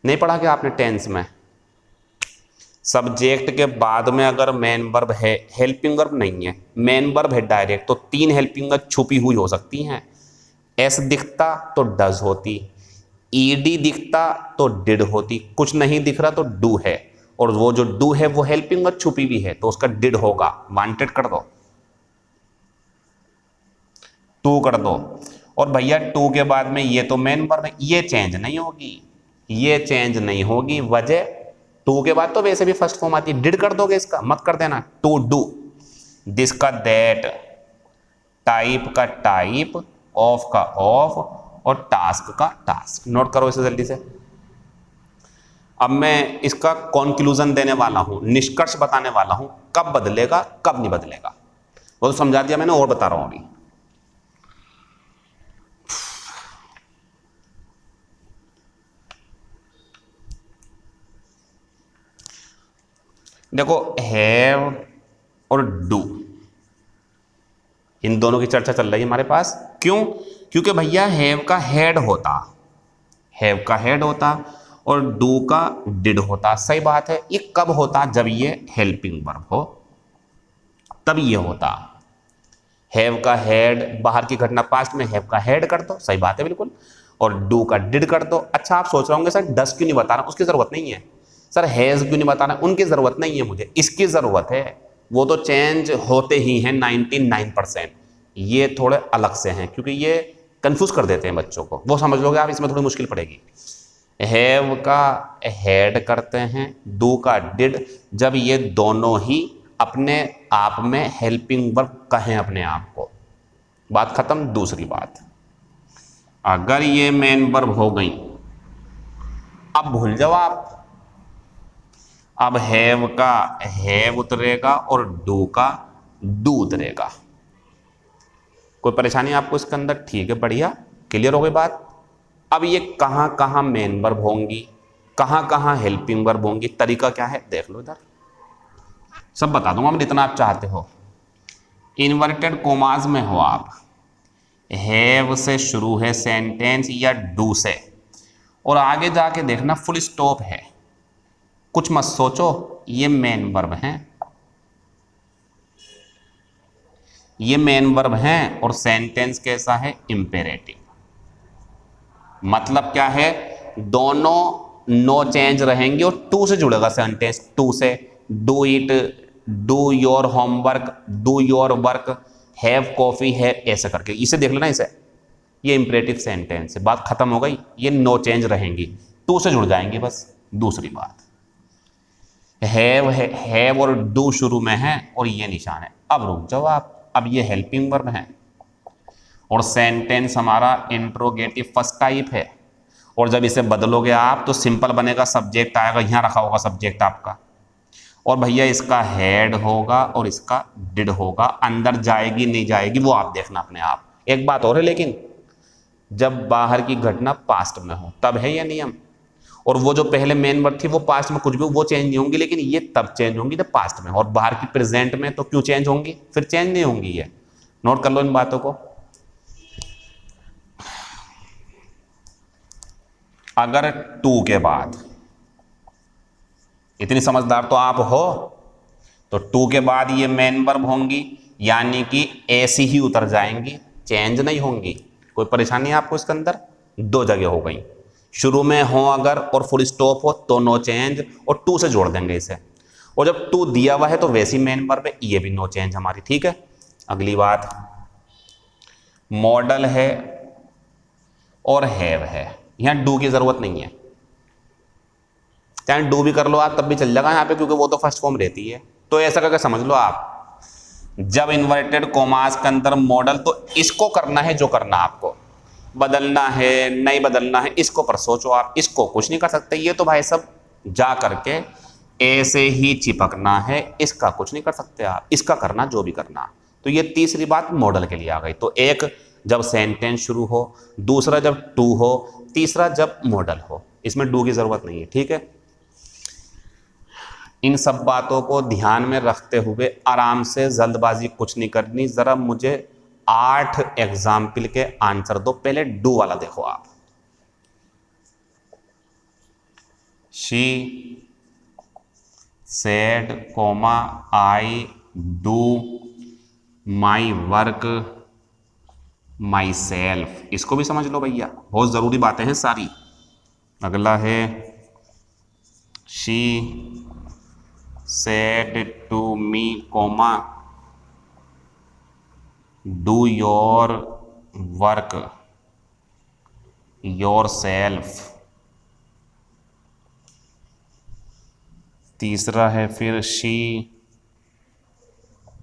A: नहीं पढ़ा क्या आपने टेंस में, सब्जेक्ट के बाद में अगर मेन वर्ब है, हेल्पिंग वर्ब नहीं है, मेन वर्ब है डायरेक्ट, तो तीन हेल्पिंग वर्ब छुपी हुई हो सकती हैं। एस दिखता तो डज होती, ईडी दिखता तो डिड होती, कुछ नहीं दिख रहा तो डू है, और वो जो डू है वो हेल्पिंग वर्ब छुपी भी है तो उसका डिड होगा, वांटेड कर दो, टू कर दो। और भैया टू के बाद में ये तो मेन वर्ब है, ये चेंज नहीं होगी, ये चेंज नहीं होगी, वजह टू के बाद तो वैसे भी फर्स्ट फॉर्म आती है, डिड कर दोगे, इसका मत कर देना, टू डू, दिस का दैट, टाइप का टाइप, ऑफ का ऑफ, और टास्क का टास्क। नोट करो इसे जल्दी से। अब मैं इसका कॉन्क्लूजन देने वाला हूं, निष्कर्ष बताने वाला हूं, कब बदलेगा कब नहीं बदलेगा, वो तो समझा दिया मैंने, और बता रहा हूं अभी। देखो हैव और डू, इन दोनों की चर्चा चल रही है हमारे पास, क्यों, क्योंकि भैया हैव का हेड होता, हैव का हेड होता, और डू का डिड होता। सही बात है, ये कब होता, जब ये हेल्पिंग वर्ब हो तब ये होता। हैव का हेड, बाहर की घटना पास्ट में, हैव का हेड कर दो, सही बात है बिल्कुल, और डू का डिड कर दो। अच्छा आप सोच रहे होंगे सर डस क्यों नहीं बता रहा, उसकी जरूरत नहीं है। सर हैज क्यों नहीं बताना, उनकी जरूरत नहीं है, मुझे इसकी जरूरत है, वो तो चेंज होते ही हैं 99%, ये थोड़े अलग से हैं क्योंकि ये कंफ्यूज कर देते हैं बच्चों को, वो समझ लोगे आप, इसमें थोड़ी मुश्किल पड़ेगी। हैव का हेड करते हैं, डू का डिड, जब ये दोनों ही अपने आप में हेल्पिंग वर्ब कहें अपने आप को, बात खत्म। दूसरी बात, अगर ये मेन वर्ब हो गई, अब भूल जाओ आप, अब हैव का हैव उतरेगा और डू का डू उतरेगा। कोई परेशानी आपको इसके अंदर, ठीक है, बढ़िया, क्लियर हो गई बात। अब ये कहां कहां मेन वर्ब होंगी, कहां कहां हेल्पिंग वर्ब होंगी, तरीका क्या है देख लो, इधर सब बता दूंगा मैं जितना आप चाहते हो। इन्वर्टेड कोमास में हो आप, हैव से शुरू है सेंटेंस या डू से, और आगे जाके देखना फुल स्टॉप है, कुछ मत सोचो, ये मेन वर्ब हैं, ये मेन वर्ब हैं, और सेंटेंस कैसा है, इंपेरेटिव। मतलब क्या है, दोनों नो चेंज रहेंगे और टू से जुड़ेगा सेंटेंस, टू से। Do it, do your homework, do your work, have coffee, है, ऐसा करके इसे देख लेना। इसे, ये इंपरेटिव सेंटेंस है, बात खत्म हो गई। ये नो चेंज रहेंगी, टू से जुड़ जाएंगे बस। दूसरी बात, हैव और डू शुरू में है और ये निशान है। अब रुक जाओ आप, अब ये हेल्पिंग वर्ब है और सेंटेंस हमारा इंट्रोगेटिव फर्स्ट टाइप है। और जब इसे बदलोगे आप तो सिंपल बनेगा, सब्जेक्ट आएगा, यहाँ रखा होगा सब्जेक्ट आपका, और भैया इसका हेड होगा और इसका डिड होगा। अंदर जाएगी नहीं जाएगी वो आप देखना अपने आप। एक बात और है लेकिन, जब बाहर की घटना पास्ट में हो तब है यह नियम, और वो जो पहले मेन वर्ब थी वो पास्ट में कुछ भी वो चेंज नहीं होंगी, लेकिन ये तब चेंज होंगी जब पास्ट में। और बाहर की प्रेजेंट में तो क्यों चेंज होंगी, फिर चेंज नहीं होंगी। ये नोट कर लो इन बातों को। अगर टू के बाद, इतनी समझदार तो आप हो, तो टू के बाद ये मेन वर्ब होंगी, यानी कि ऐसी ही उतर जाएंगी, चेंज नहीं होंगी। कोई परेशानी है आपको इसके अंदर? दो जगह हो गई, शुरू में हो अगर और फुल स्टॉप हो तो नो चेंज, और टू से जोड़ देंगे इसे। और जब टू दिया हुआ है तो वैसी मेन वर्ब है, ये भी नो चेंज हमारी, ठीक है। अगली बात, मॉडल है और हैव है, यहां डू की जरूरत नहीं है, चाहे डू भी कर लो आप तब भी चल जाएगा यहाँ पे, क्योंकि वो तो फर्स्ट फॉर्म रहती है। तो ऐसा करके समझ लो आप, जब इन्वर्टेड कोमास के अंदर मॉडल, तो इसको करना है जो करना आपको, बदलना है नहीं बदलना है इसको पर सोचो आप, इसको कुछ नहीं कर सकते। ये तो भाई सब जा करके ऐसे ही चिपकना है, इसका कुछ नहीं कर सकते आप, इसका करना जो भी करना। तो ये तीसरी बात मॉडल के लिए आ गई। तो एक जब सेंटेंस शुरू हो, दूसरा जब टू हो, तीसरा जब मॉडल हो, इसमें डू की जरूरत नहीं है, ठीक है। इन सब बातों को ध्यान में रखते हुए आराम से, जल्दबाजी कुछ नहीं करनी। जरा मुझे 8 एग्जाम्पल के आंसर दो। पहले डू वाला देखो आप। She said comma I do my work myself, इसको भी समझ लो भैया, बहुत ज़रूरी बातें हैं सारी। अगला है she said to me comma do your work yourself. तीसरा है फिर she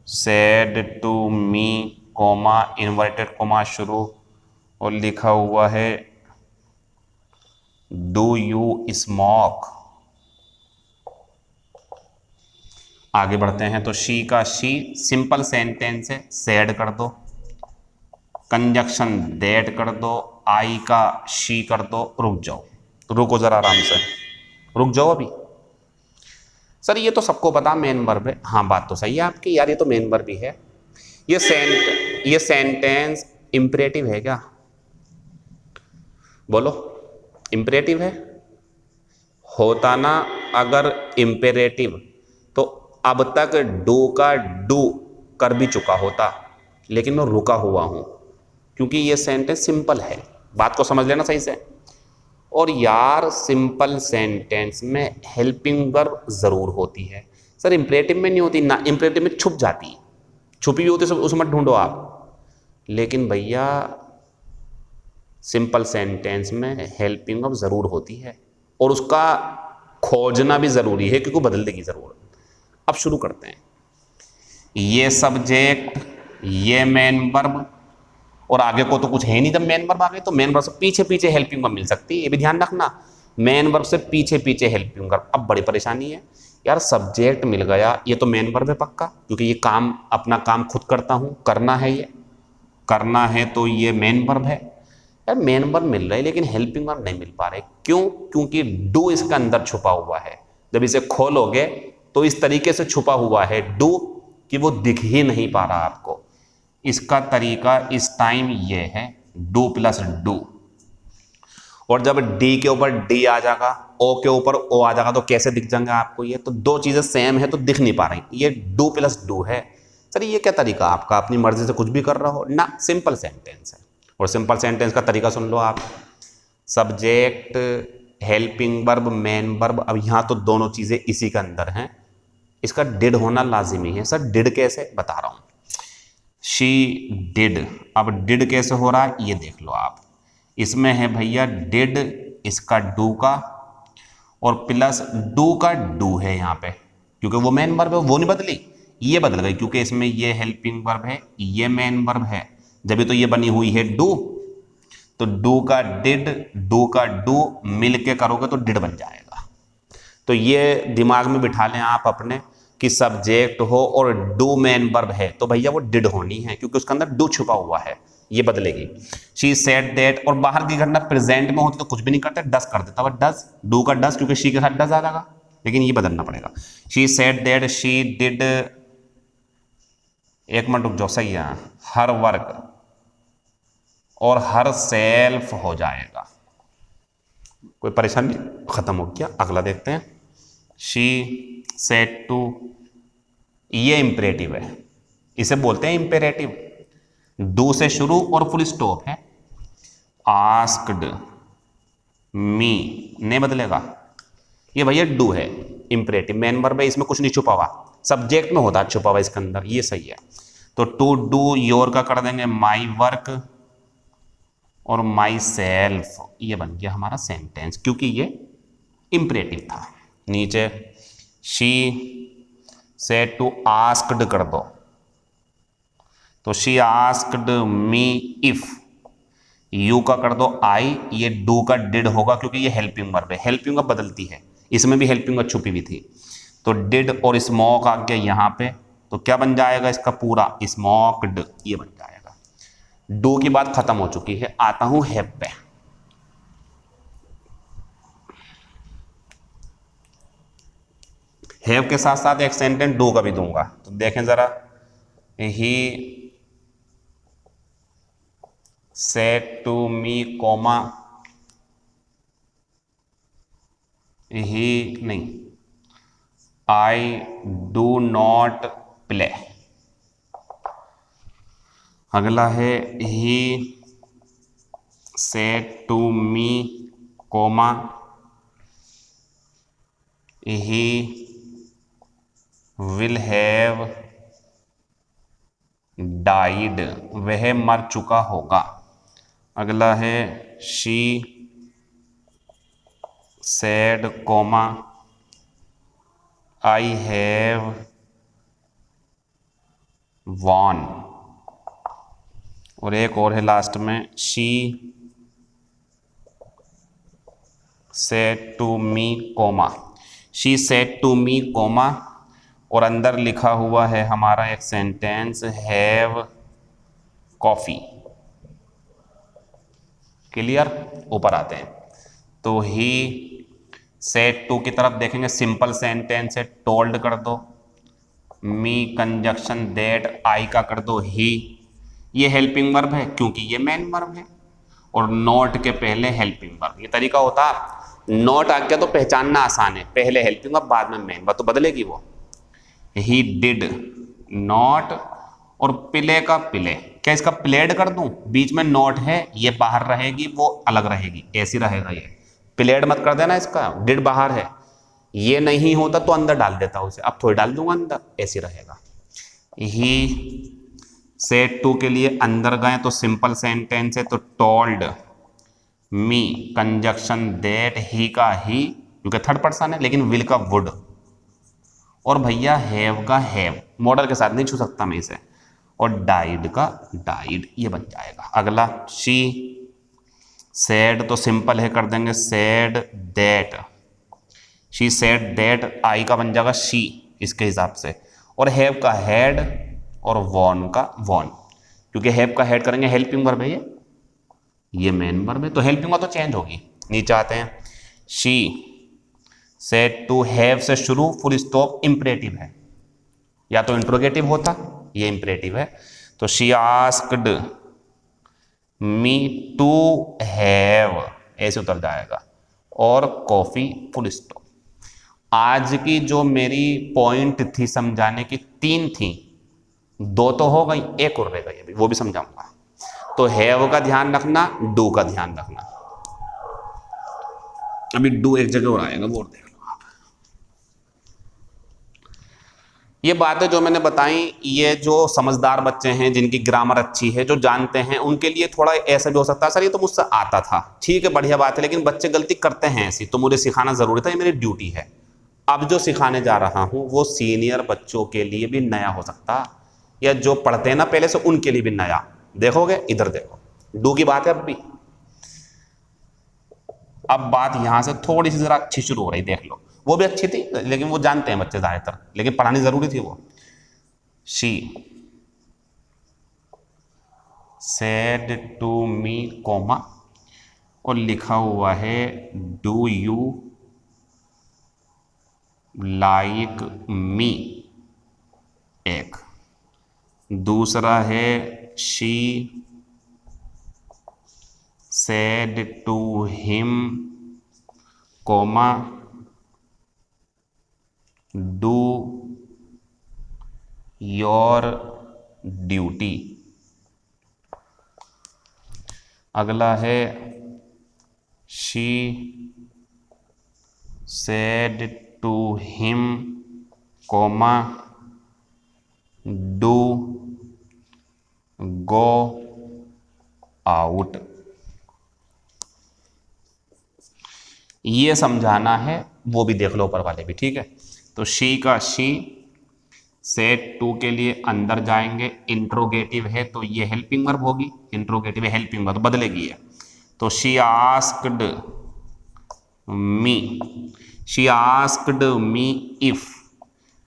A: said to me comma inverted comma शुरू और लिखा हुआ है डू यू स्मोक। आगे बढ़ते हैं तो शी का शी सिंपल सेंटेंस है, सेड कर दो, कंजक्शन दैट कर दो, आई का शी कर दो। रुक जाओ, रुको जरा आराम से, रुक जाओ अभी। सर ये तो सबको पता मेन वर्ब है, हाँ बात तो सही है आपकी यार, ये तो मेन वर्ब ही है। ये सेंटेंस इंपरेटिव है क्या? बोलो, इंपरेटिव है? होता ना अगर इंपेरेटिव तो अब तक डू का डू कर भी चुका होता, लेकिन मैं रुका हुआ हूं क्योंकि ये सेंटेंस सिंपल है। बात को समझ लेना सही से। और यार सिंपल सेंटेंस में हेल्पिंग वर्ब जरूर होती है सर, इंपरेटिव में नहीं होती ना, इंपरेटिव में छुप जाती है, छुपी हुई होती है, उसमें ढूंढो आप। लेकिन भैया सिंपल सेंटेंस में हेल्पिंग वर्ब जरूर होती है और उसका खोजना भी जरूरी है क्योंकि बदलने की जरूरत। अब शुरू करते हैं। ये सब्जेक्ट, ये मेन वर्ब, और आगे को तो कुछ है नहीं। जब मेन वर्ब आ गए तो मेन वर्ब से पीछे पीछे हेल्पिंग वर्ब मिल सकती है, ये भी ध्यान रखना। मेन वर्ब से पीछे पीछे हेल्पिंग वर्ब। अब बड़ी परेशानी है यार, सब्जेक्ट मिल गया, ये तो मेन वर्ब है पक्का, क्योंकि ये काम अपना काम खुद करता हूँ, करना है, ये करना है तो ये मेन वर्ब है। यार मेन वर्ब मिल रहा है लेकिन हेल्पिंग वर्ब नहीं मिल पा रहे, क्यों? क्योंकि डू इसके अंदर छुपा हुआ है। जब इसे खोलोगे तो इस तरीके से छुपा हुआ है डू कि वो दिख ही नहीं पा रहा आपको। इसका तरीका इस टाइम ये है, डू प्लस डू, और जब डी के ऊपर डी आ जाएगा, ओ के ऊपर ओ आ जाएगा तो कैसे दिख जाएंगे आपको? ये तो दो चीजें सेम है तो दिख नहीं पा रही, ये डू प्लस डू है। सर ये क्या तरीका आपका, अपनी मर्जी से कुछ भी कर रहा हो ना? सिंपल सेंटेंस है, और सिंपल सेंटेंस का तरीका सुन लो आप। Subject, helping verb, main verb. अब यहाँ तो दोनों चीज़ें इसी के अंदर हैं, इसका डिड होना लाजिमी है। सर डिड कैसे, बता रहा हूँ। शी डिड, अब डिड कैसे हो रहा है ये देख लो आप। इसमें है भैया डिड, इसका डू का, और प्लस डू का डू है यहाँ पे, क्योंकि वो मेन वर्ब है, वो नहीं बदली, ये बदल गई, क्योंकि इसमें ये हेल्पिंग वर्ब है, ये मेन वर्ब है, जब तो ये बनी हुई है डू, तो डू का डिड, डू का डू मिल के करोगे तो डिड बन जाएगा। तो ये दिमाग में बिठा लें आप अपने कि सब्जेक्ट हो और डू मेन वर्ब है तो भैया वो डिड होनी है, क्योंकि उसके अंदर डू छुपा हुआ है, ये बदलेगी। शी सेड दैट, और बाहर की घटना प्रेजेंट में होती तो कुछ भी नहीं करते, डस कर देता, वह डस, डू का डस, क्योंकि शी के साथ डस आ जाएगा, लेकिन ये बदलना पड़ेगा। She said that she did, एक मिनट रुक जाओ, सही है, हर वर्क, और हर सेल्फ हो जाएगा, कोई परेशानी, खत्म हो गया। अगला देखते हैं। शी सेड टू, ये इंपेरेटिव है, इसे बोलते हैं इंपेरेटिव, डू से शुरू और फुल स्टॉप है। आस्क्ड मी, नहीं बदलेगा, ये भैया डू है, इंपेरेटिव, मेन वर्ब है, इसमें कुछ नहीं छुपा हुआ, सब्जेक्ट में होता है छुपा हुआ इसके अंदर, ये सही है। तो टू डू योर का कर देंगे माई वर्क और माई सेल्फ, ये बन गया हमारा सेंटेंस, क्योंकि ये इंपेरेटिव था। नीचे शी सेड टू आस्क्ड कर दो, तो she asked me if, you का कर दो आई, ये डू का डिड होगा क्योंकि ये हेल्पिंग वर्ब है, हेल्पिंग वर्ब बदलती है, इसमें भी हेल्पिंग वर्ब छुपी हुई थी, तो डिड और स्मोक आ गया यहाँ पे, तो क्या बन जाएगा इसका पूरा, स्मोक्ड, ये बन जाएगा। डू की बात खत्म हो चुकी है, आता हूं हैव पे। हैव के साथ साथ एक सेंटेंस डू का भी दूंगा, तो देखें जरा। He said to me comma, he नहीं, आई डू नॉट प्ले। अगला है he said to me comma, he will have died, वह मर चुका होगा। अगला है she said comma I have won, और एक और है लास्ट में, she said to me comma, she said to me comma, और अंदर लिखा हुआ है हमारा एक सेंटेंस, हैव कॉफी। क्लियर, ऊपर आते हैं। तो ही सेड टू की तरफ देखेंगे, सिंपल सेंटेंस है, टोल्ड कर दो, मी कंजक्शन दैट, आई का कर दो ही, ये हेल्पिंग वर्ब है क्योंकि ये मेन वर्ब है, और नॉट के पहले हेल्पिंग वर्ब। ये तरीका होता है, नॉट आ गया तो पहचानना आसान है, पहले हेल्पिंग वर्ब बाद में मेन वर्ब, तो बदलेगी वो। ही डिड नॉट, और प्ले का प्ले, क्या इसका प्लेड कर दूं, बीच में नॉट है, ये बाहर रहेगी वो अलग रहेगी, ऐसी रहेगा, ये प्लेड मत कर देना, इसका डिड बाहर है, ये नहीं होता तो अंदर डाल देता उसे, अब थोड़ी डाल दूंगा अंदर, ऐसी रहेगा। ही सेड टू के लिए अंदर गए तो सिंपल सेंटेंस है, तो टोल्ड मी कंजक्शन दैट, ही का ही क्योंकि थर्ड पर्सन है, लेकिन विल का वुड, और भैया हैव का हैव, मॉडल के साथ नहीं छू सकता मैं इसे, और डाइड का डाइड, ये बन जाएगा। अगला शी सेड, तो सिंपल है, कर देंगे said that, she said that, I का बन जाएगा शी इसके हिसाब से, और हैव का हैड, और वॉन का वॉन, क्योंकि हैव का हैड करेंगे, हेल्पिंग वर्ब है ये मेन वर्ब है, तो हेल्पिंग वर्ब तो चेंज होगी। नीचे आते हैं, शी सेड टू, हैव से शुरू, फुल स्टॉप इंपेरेटिव है, या तो इंट्रोगेटिव होता, ये इंपेरेटिव है, तो she asked me to have, ऐसे उतर जाएगा, और कॉफी, फुल स्टॉप। आज की जो मेरी पॉइंट थी समझाने की, 3 थी, 2 तो हो गई, एक और रह गई अभी, वो भी समझाऊंगा। तो हैव का ध्यान रखना, डू का ध्यान रखना। अभी डू एक जगह और आएगा, वो और देख लो आप। ये बातें जो मैंने बताई, ये जो समझदार बच्चे हैं, जिनकी ग्रामर अच्छी है, जो जानते हैं, उनके लिए थोड़ा ऐसा भी हो सकता है सर ये तो मुझसे आता था, ठीक है बढ़िया बात है, लेकिन बच्चे गलती करते हैं ऐसी, तो मुझे सिखाना जरूरी था, ये मेरी ड्यूटी है। अब जो सिखाने जा रहा हूं वो सीनियर बच्चों के लिए भी नया हो सकता, या जो पढ़ते हैं ना पहले से उनके लिए भी नया। देखोगे इधर देखो, डू की बात है अब भी। अब बात यहां से थोड़ी सी जरा अच्छी शुरू हो रही, देख लो। वो भी अच्छी थी लेकिन वो जानते हैं बच्चे ज्यादातर, लेकिन पढ़ानी जरूरी थी वो। She said to me comma, और लिखा हुआ है डू यू लाइक मी, एक। दूसरा है she said to him comma do your duty. अगला है she said to him comma do go out. ये समझाना है, वो भी देख लो ऊपर वाले भी, ठीक है। तो शी का शी, सेड टू के लिए अंदर जाएंगे, इंट्रोगेटिव है तो ये हेल्पिंग वर्ब होगी, इंट्रोगेटिव है हेल्पिंग वर्ब बदलेगी है। तो she asked me, she asked me if,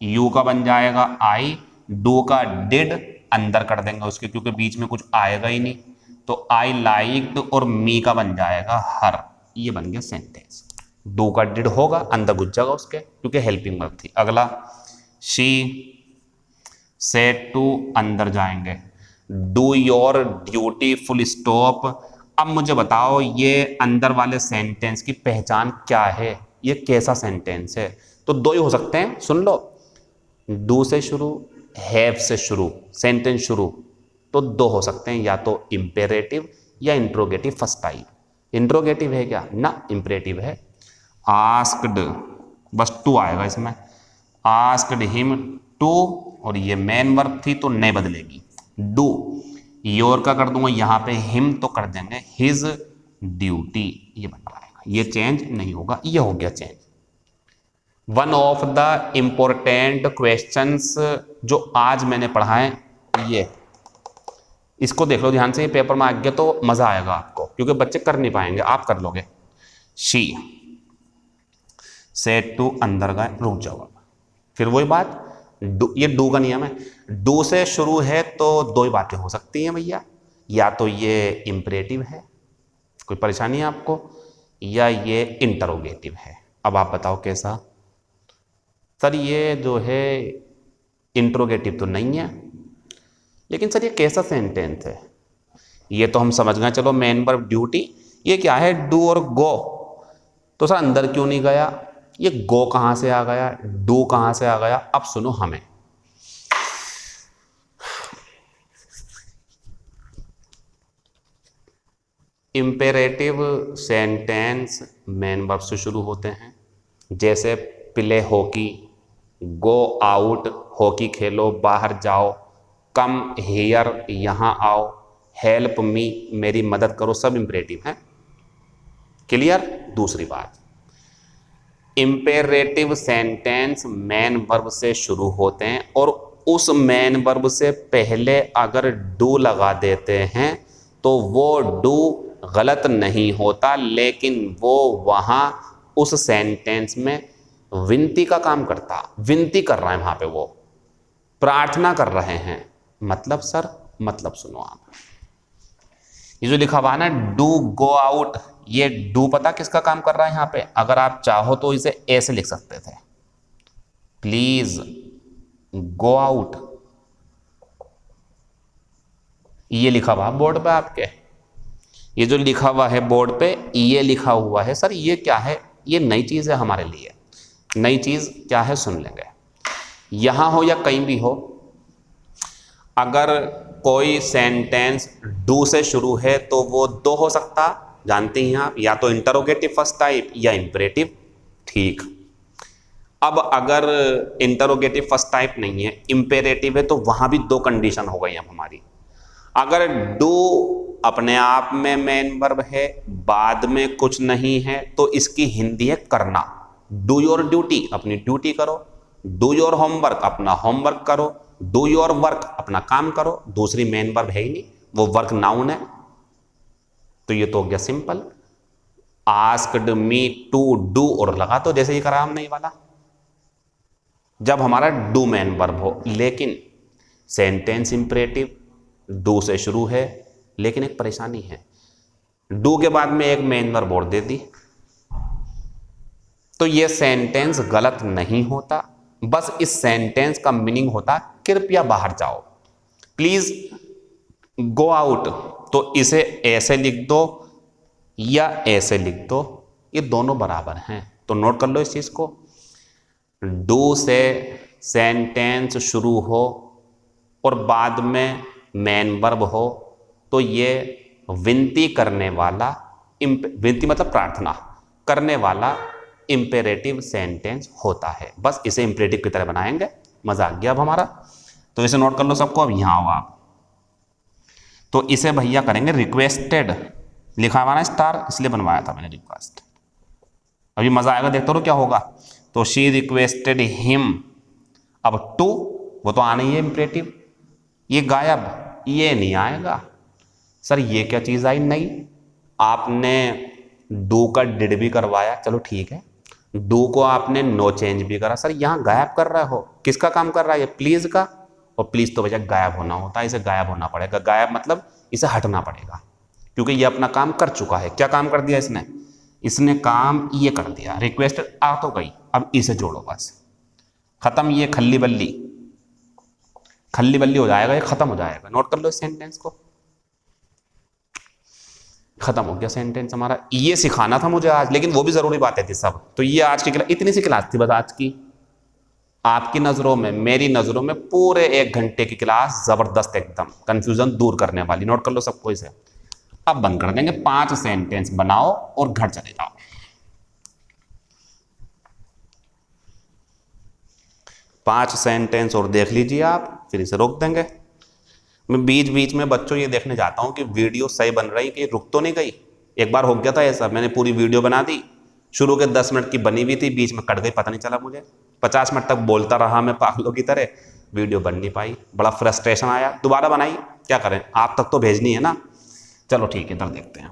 A: you का बन जाएगा आई, डू का डिड अंदर कर देंगे उसके क्योंकि बीच में कुछ आएगा ही नहीं, तो आई लाइक्ड, और मी का बन जाएगा हर। ये बन गया सेंटेंस। डू का डिड होगा, अंदर घुस जाएगा उसके क्योंकि हेल्पिंग वर्ब थी। अगला शी सेड टू, अंदर जाएंगे, do your duty full stop. अब मुझे बताओ ये अंदर वाले सेंटेंस की पहचान क्या है, ये कैसा सेंटेंस है? तो दो ही हो सकते हैं, सुन लो। डू से शुरू, हैव से शुरू, सेंटेंस शुरू, तो दो हो सकते हैं, या तो इंपेरेटिव या इंट्रोगेटिव। फर्स्ट टाइप इंट्रोगेटिव है क्या ना, इंपेरेटिव है। आस्क्ड, बस टू आएगा इसमें, आस्क्ड हिम टू, और ये मेन वर्ब थी तो नहीं बदलेगी। डू, योर का कर दूंगा यहाँ पे, हिम तो कर देंगे हिज ड्यूटी, ये बन जाएगा, ये चेंज नहीं होगा, ये हो गया change. One of the important questions जो आज मैंने पढ़ा है, ये इसको देख लो ध्यान से, ये पेपर में आ गया तो मजा आएगा आपको, क्योंकि बच्चे कर नहीं पाएंगे, आप कर लोगे। शी सेड टू, अंदर गए, रुक जाओ। फिर वही बात, ये डू का नियम है, डू से शुरू है तो दो ही बातें हो सकती हैं भैया, या तो ये इंपरेटिव है, कोई परेशानी है आपको, या ये इंटरोगेटिव है। अब आप बताओ कैसा? सर ये जो है इंट्रोगेटिव तो नहीं है, लेकिन सर ये कैसा सेंटेंस है? ये तो हम समझ गए, चलो मेन वर्ब ड्यूटी, ये क्या है डू और गो, तो सर अंदर क्यों नहीं गया? ये गो कहां से आ गया, डू कहां से आ गया? अब सुनो हमें, इंपेरेटिव सेंटेंस मेन वर्ब से शुरू होते हैं, जैसे play hockey, go out hockey खेलो, बाहर जाओ, कम हियर यहाँ आओ, हेल्प मी मेरी मदद करो, सब इंपेरेटिव हैं। क्लियर? दूसरी बात, इंपेरेटिव सेंटेंस मेन वर्ब से शुरू होते हैं, और उस मेन वर्ब से पहले अगर डू लगा देते हैं तो वो डू गलत नहीं होता, लेकिन वो वहां उस सेंटेंस में विनती का काम करता, विनती कर रहे हैं वहां पे, वो प्रार्थना कर रहे हैं। मतलब सर, मतलब सुनो आप, ये जो लिखा हुआ है ना डू गो आउट, ये डू पता किसका काम कर रहा है यहाँ पे? अगर आप चाहो तो इसे ऐसे लिख सकते थे, प्लीज गो आउट, ये लिखा हुआ बोर्ड पे आपके, ये जो लिखा हुआ है बोर्ड पे, ये लिखा हुआ है। सर ये क्या है? ये नई चीज है हमारे लिए। नई चीज क्या है सुन लेंगे। यहां हो या कहीं भी हो, अगर कोई सेंटेंस डू से शुरू है तो वो दो हो सकता, जानते हैं आप, या तो इंटरोगेटिव फर्स्ट टाइप या इंपेरेटिव। ठीक, अब अगर इंटरोगेटिव फर्स्ट टाइप नहीं है, इंपेरेटिव है, तो वहां भी दो कंडीशन हो गई अब हमारी। अगर डू अपने आप में मेन वर्ब है, बाद में कुछ नहीं है, तो इसकी हिंदी है करना। डू योर ड्यूटी, अपनी ड्यूटी करो। डू योर होमवर्क, अपना होमवर्क करो। डू योर वर्क, अपना काम करो। दूसरी मेन वर्ब है ही नहीं, वो वर्क नाउन है। तो ये तो हो गया simple. Asked me to do और लगा तो जैसे ही करा हमने ये वाला, जब हमारा डू मेन वर्ब हो। लेकिन सेंटेंस इंपरेटिव डू से शुरू है, लेकिन एक परेशानी है, डू के बाद में एक मेन वर्ब और दे दी, तो ये सेंटेंस गलत नहीं होता, बस इस सेंटेंस का मीनिंग होता कृपया बाहर जाओ, प्लीज गो आउट। तो इसे ऐसे लिख दो या ऐसे लिख दो, ये दोनों बराबर हैं। तो नोट कर लो इस चीज को, डू से सेंटेंस शुरू हो और बाद में मेन वर्ब हो, तो ये विनती करने वाला, विनती मतलब प्रार्थना करने वाला इंपेरेटिव सेंटेंस होता है। बस इसे इंपेरेटिव की तरह बनाएंगे, मजा आ गया अब हमारा। तो इसे नोट कर लो सबको। अब यहां आओ आप, तो इसे भैया करेंगे रिक्वेस्टेड, लिखा हुआ ना स्टार, इसलिए बनवाया था मैंने रिक्वेस्ट। अभी मजा आएगा, देखते रहो क्या होगा। तो शी रिक्वेस्टेड हिम, अब टू वो तो आना ही है इंपेरेटिव, ये गायब, ये नहीं आएगा। सर ये क्या चीज आई नई, आपने डू का डिड भी करवाया, चलो ठीक है, डू को आपने नो चेंज भी करा। सर यहां गायब कर रहे हो, किसका काम कर रहा है ये, प्लीज का। और प्लीज तो भैया गायब होना होता है, इसे गायब होना पड़ेगा। गायब मतलब इसे हटना पड़ेगा, क्योंकि ये अपना काम कर चुका है। क्या काम कर दिया इसने, इसने काम ये कर दिया, रिक्वेस्ट आ तो गई, अब इसे जोड़ो बस, खत्म। ये खल्ली बल्ली, खल्ली बल्ली हो जाएगा, ये खत्म हो जाएगा। नोट कर लो इस सेंटेंस को, खत्म हो गया सेंटेंस हमारा। ये सिखाना था मुझे आज, लेकिन वो भी जरूरी बातें थी सब। तो ये आज की क्लास, इतनी सी क्लास थी बस आज की। आपकी नजरों में, मेरी नजरों में पूरे 1 घंटे की क्लास जबरदस्त, एकदम कंफ्यूजन दूर करने वाली। नोट कर लो सबको इसे। अब बंद कर देंगे, 5 सेंटेंस बनाओ और घर चले जाओ। 5 सेंटेंस और देख लीजिए आप, फिर इसे रोक देंगे। मैं बीच बीच में बच्चों ये देखने जाता हूँ कि वीडियो सही बन रही, कि रुक तो नहीं गई। एक बार हो गया था ऐसा, मैंने पूरी वीडियो बना दी, शुरू के 10 मिनट की बनी हुई थी, बीच में कट गई, पता नहीं चला मुझे। 50 मिनट तक बोलता रहा मैं पागलों की तरह, वीडियो बन नहीं पाई, बड़ा फ्रस्ट्रेशन आया। दोबारा बनाई, क्या करें, आप तक तो भेजनी है ना। चलो ठीक है, इधर देखते हैं।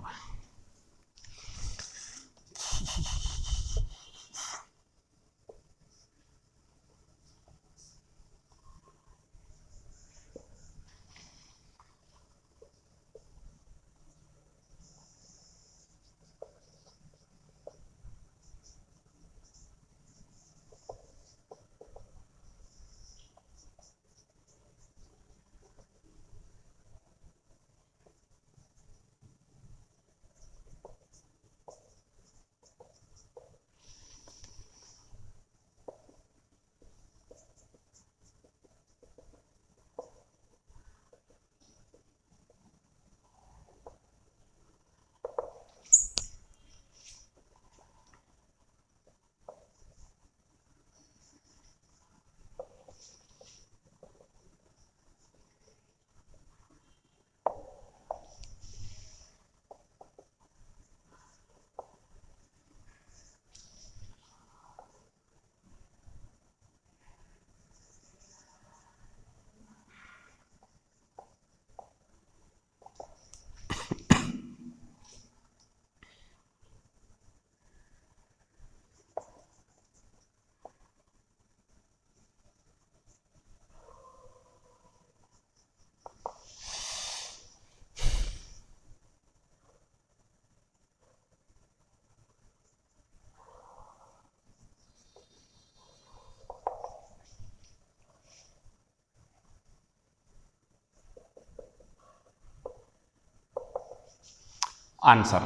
A: आंसर,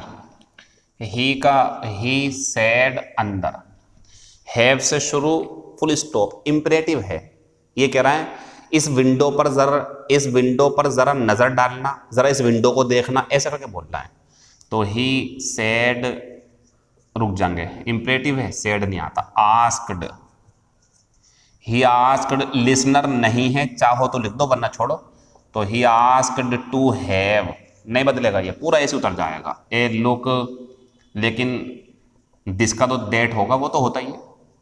A: ही का ही सेड अंदर, हैव से शुरू, फुल स्टॉप, इंपरेटिव है। ये कह रहा है इस विंडो पर जरा नजर डालना, जरा इस विंडो को देखना, ऐसा करके बोल रहा है। तो ही सेड, रुक जाएंगे, इम्परेटिव है, सेड नहीं आता, आस्क्ड, ही आस्क्ड, लिसनर नहीं है, चाहो तो लिख दो वरना छोड़ो, तो ही आस्क्ड टू हैव, नहीं बदलेगा, ये पूरा ऐसे उतर जाएगा, ए लुक, लेकिन दिस का तो दैट होगा, वो तो होता ही है,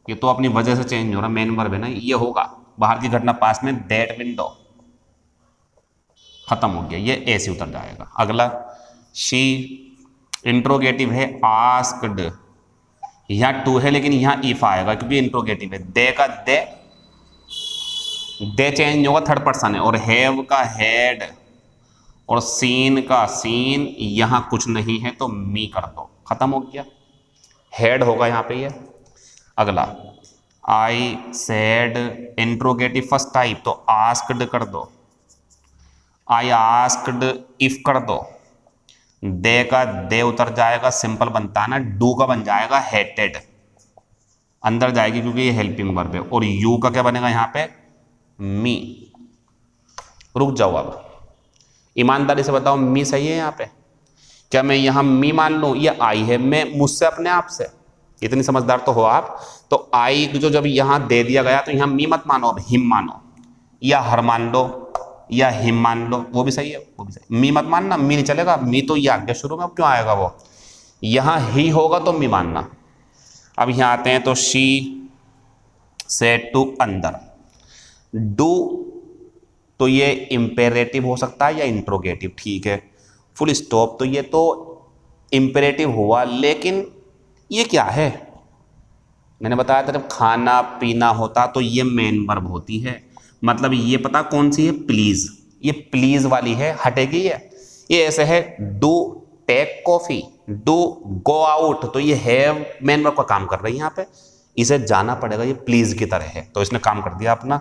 A: ये तो अपनी वजह से चेंज हो रहा, मेन वर्ब है ना, ये होगा, बाहर की घटना पास में, दैट विंडो, खत्म हो गया, ये ऐसे उतर जाएगा। अगला शी, इंट्रोगेटिव है, आस्क्ड, यहाँ टू है लेकिन यहाँ इफ आएगा क्योंकि इंट्रोगेटिव है, दे का दे चेंज होगा, थर्ड पर्सन है, और हैव का हैड, और सीन का सीन, यहाँ कुछ नहीं है तो मी कर दो, खत्म हो गया, हेड होगा यहाँ पे ये। अगला I said, interrogative first type, तो आस्क्ड कर दो, आई आस्क्ड इफ कर दो, दे का दे उतर जाएगा, सिंपल बनता है ना, डू का बन जाएगा हेटेड, अंदर जाएगी क्योंकि ये हेल्पिंग वर्ब है, और यू का क्या बनेगा यहाँ पे, मी। रुक जाओ, अब ईमानदारी से बताओ, मी सही है यहाँ पे, क्या मैं यहाँ मी मान लूँ, ये आई है, मैं मुझसे अपने आप से, इतनी समझदार तो हो आप, तो आई जो जब यहाँ दे दिया गया तो यहाँ मी मत मानो, अब हिम मानो, या हर मान लो, या हिम मान लो, वो भी सही है, वो भी सही, मी मत मानना, मी नहीं चलेगा, मी तो ये आ गया शुरू में, अब क्यों आएगा वो, यहाँ ही होगा तो मी मानना। अब यहाँ आते हैं, तो शी सेड टू, अंदर, डू तो ये इम्पेरेटिव हो सकता है या इंट्रोगेटिव, ठीक है, फुल स्टॉप, तो ये तो इम्पेरेटिव हुआ, लेकिन ये क्या है, मैंने बताया था जब खाना पीना होता तो ये मेन वर्ब होती है, मतलब ये पता कौन सी है, प्लीज, ये प्लीज वाली है, हटेगी ये ऐसे है, do take coffee, do go out, तो ये हैव मेन वर्ब का काम कर रही है यहाँ पे, इसे जाना पड़ेगा, ये प्लीज की तरह है, तो इसने काम कर दिया अपना।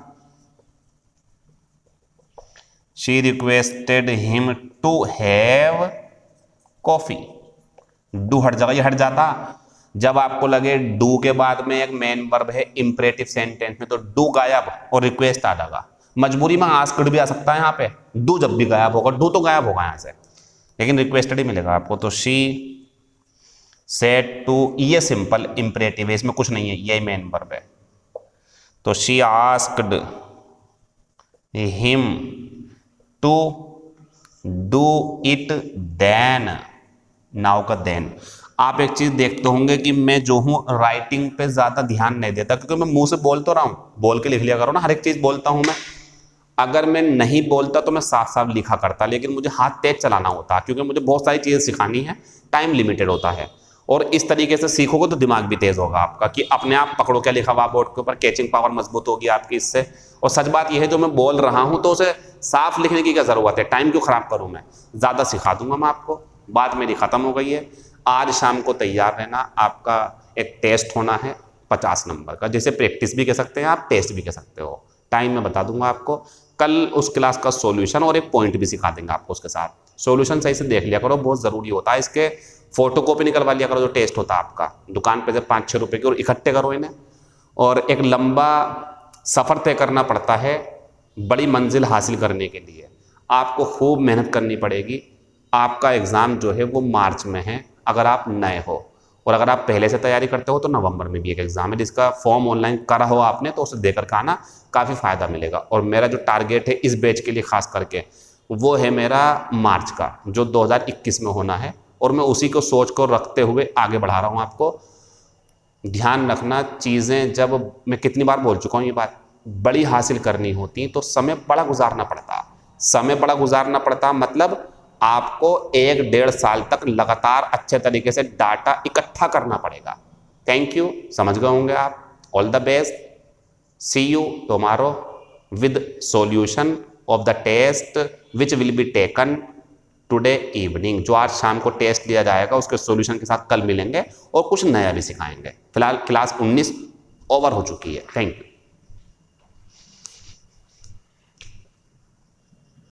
A: She requested him to have coffee, डू हट जाएगा, ये हट जाता, जब आपको लगे डू के बाद में एक मेन वर्ब है इंपरेटिव सेंटेंस में, तो डू गायब और रिक्वेस्ट आ जाएगा, मजबूरी में आस्क्ड भी आ सकता है यहाँ पे, डू जब भी गायब होगा, डू तो गायब होगा यहाँ से, लेकिन रिक्वेस्टेड ही मिलेगा आपको। तो शी सेड टू, ये सिंपल इंपरेटिव है, इसमें कुछ नहीं है, ये मेन वर्ब है, तो she asked him to do it then, now का देन। आप एक चीज देखते होंगे कि मैं जो हूं राइटिंग पे ज्यादा ध्यान नहीं देता, क्योंकि मैं मुंह से बोल तो रहा हूं, बोल के लिख लिया करो ना, हर एक चीज बोलता हूं मैं, अगर मैं नहीं बोलता तो मैं साफ साफ लिखा करता, लेकिन मुझे हाथ तेज चलाना होता, क्योंकि मुझे बहुत सारी चीजें सिखानी है, टाइम लिमिटेड होता है, और इस तरीके से सीखोगे तो दिमाग भी तेज होगा आपका, कि अपने आप पकड़ो क्या लिखा हुआ बोर्ड के ऊपर, कैचिंग पावर मजबूत होगी आपकी इससे। और सच बात यह है, जो मैं बोल रहा हूं तो उसे साफ लिखने की क्या जरूरत है, टाइम क्यों खराब करूं मैं, ज्यादा सिखा दूंगा मैं आपको, बात मेरी खत्म हो गई है। आज शाम को तैयार रहना, आपका एक टेस्ट होना है 50 नंबर का, जैसे प्रैक्टिस भी कह सकते हैं आप, टेस्ट भी कह सकते हो, टाइम मैं बता दूंगा आपको, कल उस क्लास का सॉल्यूशन और एक पॉइंट भी सिखा देंगे आपको उसके साथ, सॉल्यूशन सही से देख लिया करो, बहुत ज़रूरी होता है, इसके फोटो कॉपी निकलवा लिया करो, जो टेस्ट होता है आपका, दुकान पे से 5-6 रुपये की, और इकट्ठे करो इन्हें, और एक लंबा सफ़र तय करना पड़ता है बड़ी मंजिल हासिल करने के लिए, आपको खूब मेहनत करनी पड़ेगी। आपका एग्ज़ाम जो है वो मार्च में है अगर आप नए हो, और अगर आप पहले से तैयारी करते हो तो नवंबर में भी एक एग्ज़ाम है, जिसका फॉर्म ऑनलाइन करा हो आपने तो उसे देकर के आना, काफ़ी फ़ायदा मिलेगा। और मेरा जो टारगेट है इस बैच के लिए ख़ास करके, वो है मेरा मार्च का, जो 2021 में होना है, और मैं उसी को सोच कर रखते हुए आगे बढ़ा रहा हूँ आपको। ध्यान रखना, चीज़ें जब, मैं कितनी बार बोल चुका हूँ ये बात, बड़ी हासिल करनी होती तो समय बड़ा गुजारना पड़ता, समय बड़ा गुजारना पड़ता, मतलब आपको 1-1.5 साल तक लगातार अच्छे तरीके से डाटा इकट्ठा करना पड़ेगा। थैंक यू, समझ गए होंगे आप। All the best, see you tomorrow with solution of the test which will be taken today evening. जो आज शाम को टेस्ट लिया जाएगा उसके सॉल्यूशन के साथ कल मिलेंगे और कुछ नया भी सिखाएंगे। फिलहाल क्लास 19 ओवर हो चुकी है। Thank you.